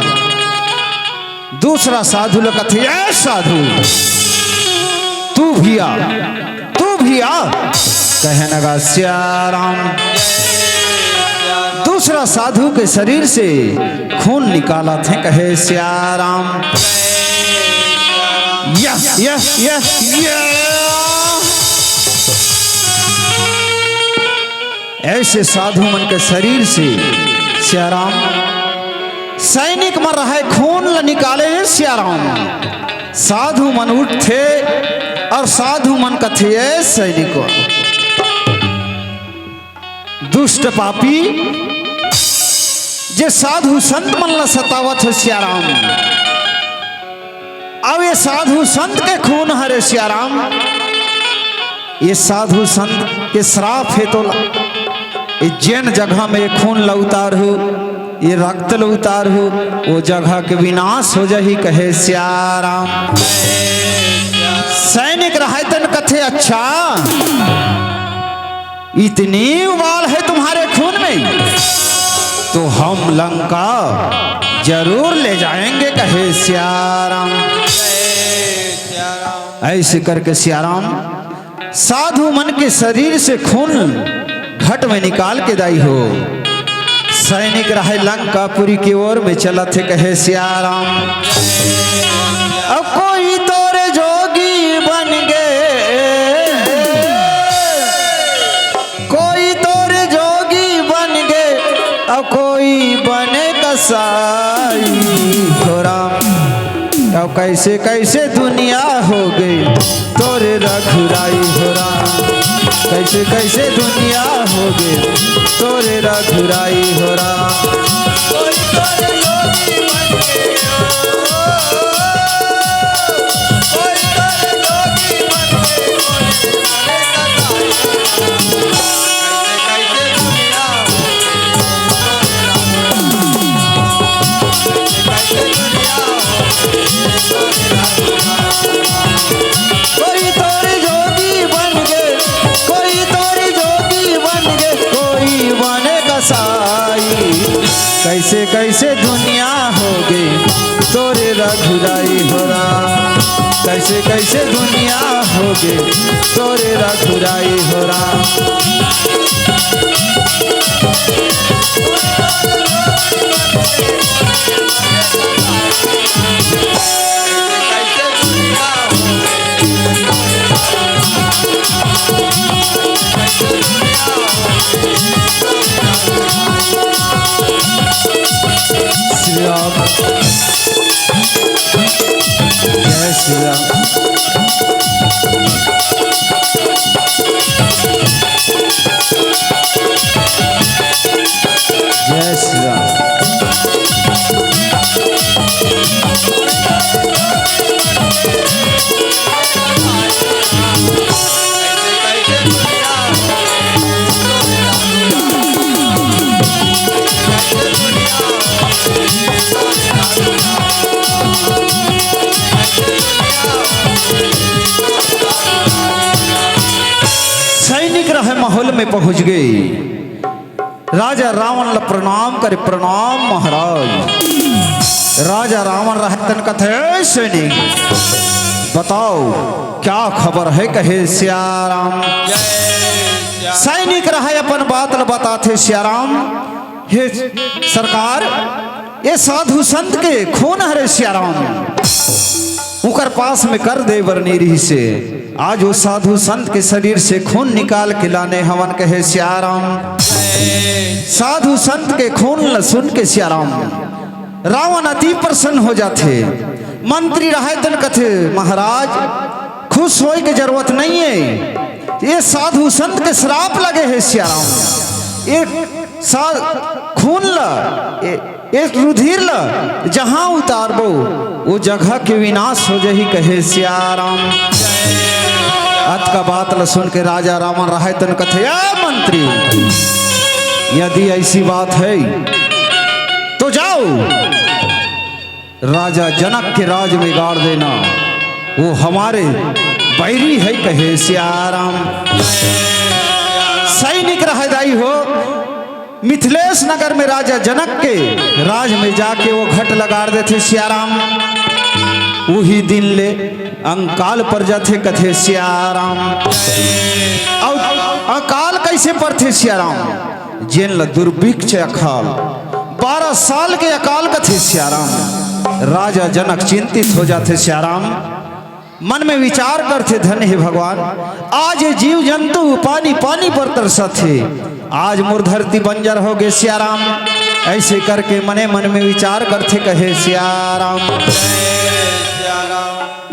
Speaker 1: दूसरा साधु ला कथे, ए साधु तू भी आ, तू भी आ, कहे लगा सियाराम। दूसरा साधु के शरीर से खून निकाला थे, कहे सियाराम। ऐसे साधु मन के शरीर से सियाराम सैनिक मर रहा है, खून ल निकाले हैं सियाराम। साधु मन उठे और साधु मन कथे, सैनिकों दुष्ट पापी जे साधु संत मन ला सतावत है सियाराम। अब ये साधु संत के खून हरे सियाराम, ये साधु संत के श्राप है तो ये जैन जगह में ये खून ला उतार हो, ये रक्त ला उतार हो, वो जगह के विनाश हो जाही, कहे सियाराम। सैनिक रहा तन कथे, अच्छा इतनी उबाल है तुम्हारे खून में, तो हम लंका जरूर ले जाएंगे, कहे सियाराम। ऐसे करके सियाराम साधु मन के शरीर से खून घट में निकाल के दाई हो। सैनिक रहे लंकापुरी की ओर में चला थे, कहे सियाराम। अब कोई तोरे जोगी बन गए, कोई तोरे जोगी बन गए, अब कोई बने कसाई हो राम। अब कैसे कैसे दुनिया हो गई तोरे रघुराई हो राम, कैसे कैसे दुनिया हो गई तोरे रघुराई हो राम। कोई तोरे जोगी बन गए, कोई तोरे जोगी बन गए, कोई बने कसाई हो राम, कैसे कैसे दुनिया हो कोई तोरे जोगी बन गए, कोई तोरे जोगी बन गए, कोई बने कसाई। कैसे कैसे दुनिया हो गई तोरे रघुराई हो राम, कैसे कैसे दुनिया हो गई तोरे रघुराई हो राम। श्री राम, जय श्री राम। जय श्री राम। सैनिक रहे महल में पहुंच गए। राजा रावण ला प्रणाम करे, प्रणाम महाराज। राजा रावण रहतन कथे, सैनिक बताओ क्या खबर है, कहे सियाराम। सैनिक रहे अपन बात ला बताते सियाराम। हे सरकार, ये साधु संत के खून हरे सियाराम, उकर पास में कर दे बरनीरी से। आज वो साधु संत के शरीर से खून निकाल के लाने हवन, कहे सियाराम। साधु संत के खून ल सुन के सियाराम रावण अति प्रसन्न हो जाते। मंत्री रहे तन कथे, महाराज खुश होए की जरूरत नहीं है, ये साधु संत के श्राप लगे है सियाराम। एक खून ला इस रुधिर ल जहां उतारबो वो जगह के विनाश हो जही कहे सियाराम। अत का बात ल सुन के राजा रावण रहे तन कथे मंत्री यदि ऐसी बात है तो जाओ राजा जनक के राज में गाड़ देना, वो हमारे बैरी है कहे सियाराम। सैनिक रहदाई हो मिथिलेश नगर में राजा जनक के राज में जाके वो घट लगा देते सियाराम। वही दिन ले अंकाल पर जाते कथे सियाराम। और अकाल कैसे पड़ते सियाराम? जेन ल दुर्भिक्ष अकाल 12 साल के अकाल कथे सियाराम। राजा जनक चिंतित हो जाते सियाराम, मन में विचार करते धन्य हे भगवान, आज ये जीव जंतु पानी पानी पर तरसत थे, आज मोर धरती बंजर हो गए सियाराम। ऐसे करके मने मन में विचार करते कहे सियाराम।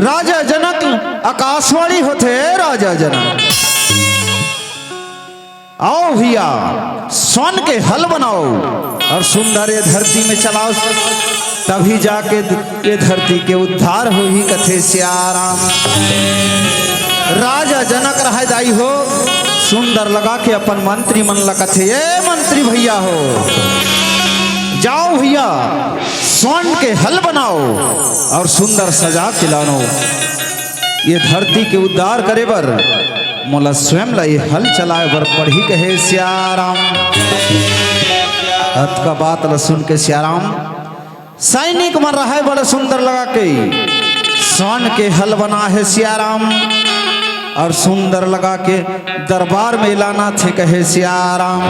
Speaker 1: राजा जनक आकाशवाणी होते राजा जनक, आओ भैया स्वर्ण के हल बनाओ और सुंदर ये धरती में चलाओ, तभी जाके ये धरती के उद्धार हो ही कथे सियाराम। राजा जनक रहदाई हो सुंदर लगा के अपन मंत्री मन ल कथे, ये मंत्री भैया हो जाओ भैया स्वर्ण के हल बनाओ और सुंदर सजा के लानो, ये धरती के उद्धार करे बर मोला स्वयं ला ये हल चलाए बर पढ़ी कहे सियाराम। अत का बात ल सुन के सियाराम सैनिक मन रहे बड़ा सुंदर लगा के स्वर्ण के हल बना है सियाराम और सुंदर लगा के दरबार में लाना थे कहे सियाराम।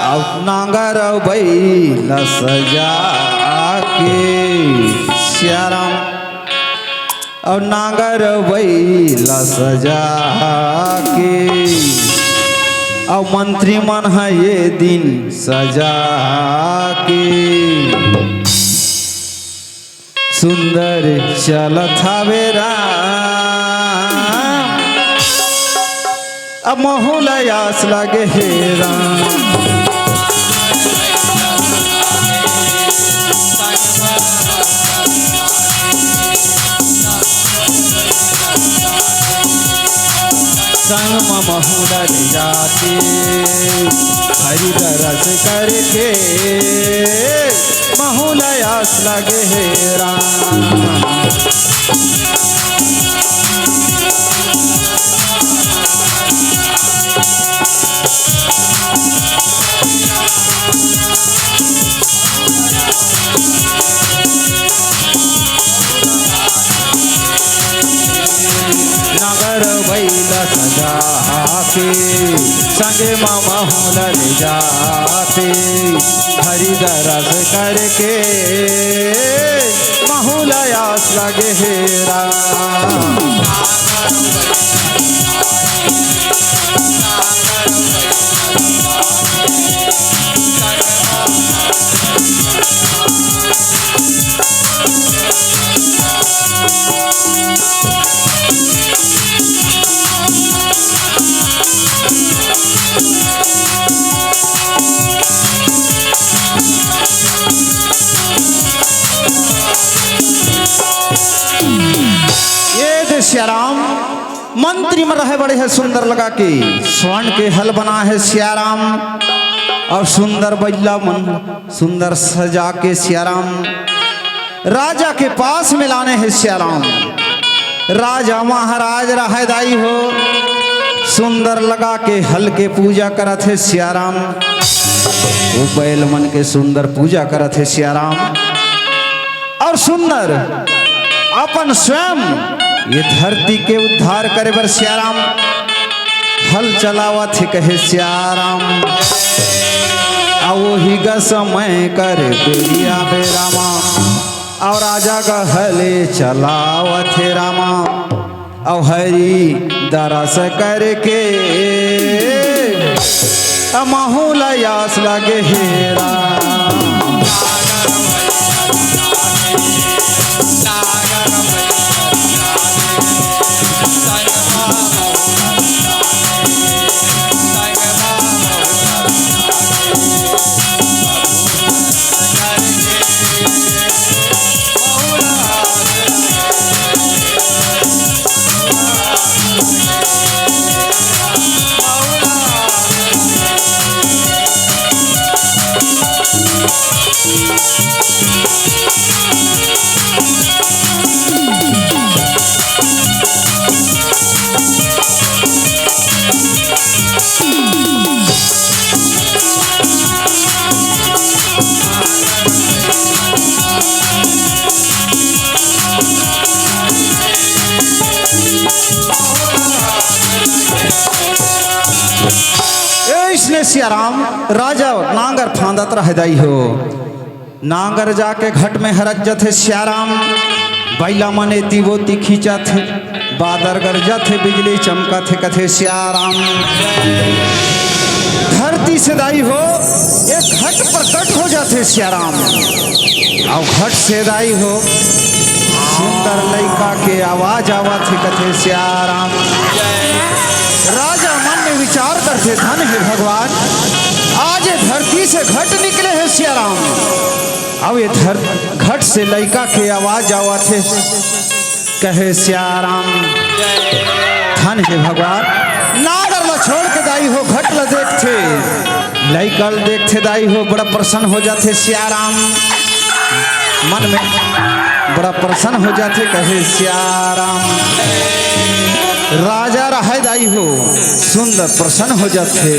Speaker 1: अब नांगर बैला सजा के सियाराम, और नांगर बैला सजा के, और मंत्री मन है ये दिन सजा के, सुंदर चलत हवे राम, अब महुलयास लगे हे राम। संग महुलर जाते हरि दरस करके महुलयास लगे हे राम। नगर बैला सजा के संगे महुलर जाते हरि दरस करके महुलयास लगे हे राम। सियाराम मंत्री में रहे बड़े है सुंदर लगा के स्वर्ण के हल बना है सियाराम, और सुंदर बैला मन सुंदर सजा के सियाराम राजा के पास में लाने हैं सियाराम। राजा महाराज रहदाई हो सुंदर लगा के हल के पूजा करत है सियाराम, वो बैल मन के सुंदर पूजा करत है सियाराम, और सुंदर अपन स्वयं ये धरती के उद्धार करे बर सियाराम हल चलावा थे कहे सियाराम। आओ ही ग समय कर बेरिया बे रामा, और राजा का हले चलावा थे रामा, और हरि दरस करके महुलयास लगे हे राम। इसने सियाराम राजा नांगर फांदत रह दाई हो। नांगर जाके घट में हरज जथे सियाराम, बैला मने तीवोती खींचा थे, बादर गरजा थे, बिजली चमका थे, कथे सियाराम। धरती से दाई हो एक घट प्रकट हो जाते सियाराम, और घट से दाई हो सुंदर लड़का के आवाज आवा थे, कथे सियाराम। राजा मन में विचार करते, धन है भगवान, आज ये धरती से घट निकले हैं सियाराम। अब ये घट से लड़का के आवाज आवा थे, कहे सियाराम धन है भगवान। नागर ला छोड़ के दाई हो घट ला देखते, लड़का देखते दाई हो बड़ा प्रसन्न हो जाते सियाराम, मन में बड़ा प्रसन्न हो जाते, कहे सियाराम। राजा रहे दाई हो सुंदर प्रसन्न हो जाते।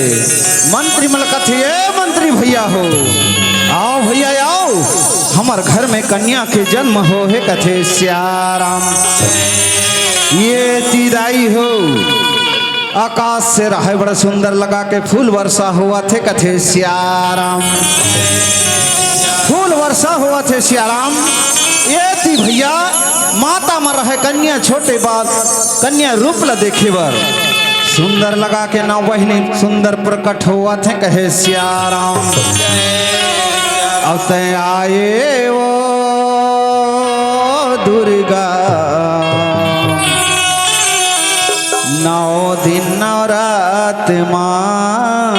Speaker 1: मंत्री मलकत ये मंत्री भैया हो, आओ भैया आओ, हमार घर में कन्या के जन्म हो है, कथे सियाराम। ये तीदाई हो आकाश से रहे बड़ा सुंदर लगा के फूल वर्षा हुआ थे, कथे सियाराम। फूल वर्षा हुआ थे सियाराम। ये ती भैया माता मर रहे कन्या छोटे बात, कन्या रूप ला देखे बर सुंदर लगा के ना बहनी सुंदर प्रकट हुआ थे, कहे सियाराम। अब तय आए वो दुर्गा, 9 दिन 9 रात माँ,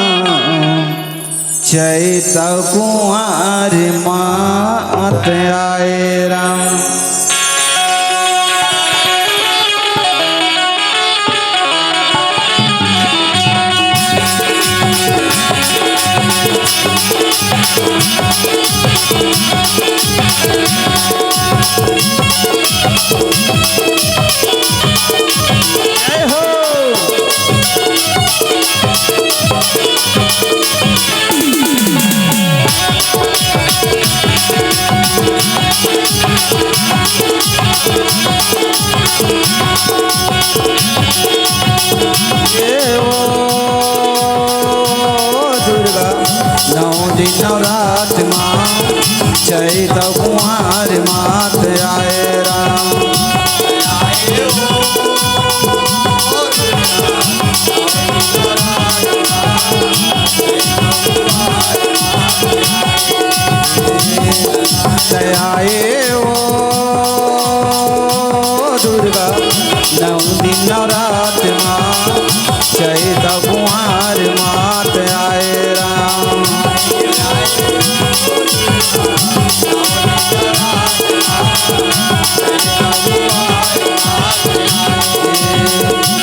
Speaker 1: चैत कुंवर मात आए राम। रात माँ चैत कुंवर मात आए राम। आए वो दुर्गा 9 दिन 9 रात माँ चैत कुंवर मात आए राम।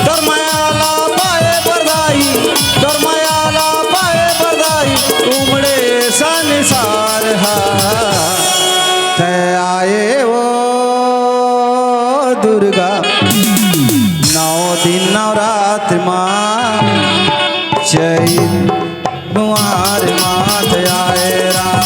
Speaker 1: दरमायाला पाए बरदाई, दरमायाला पाए बरदाई, उमड़े संसार है, आए वो दुर्गा 9 दिन 9 रात माँ चैत कुंवर मात आए राम।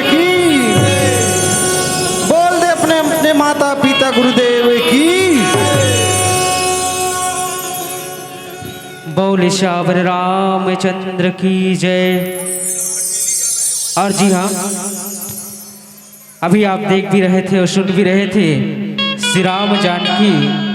Speaker 1: की। बोल दे अपने अपने माता पिता गुरुदेव की।
Speaker 3: बोल श्यावर रामचंद्र की जय। और जी हाँ, अभी आप देख भी रहे थे और सुन भी रहे थे श्री राम जानकी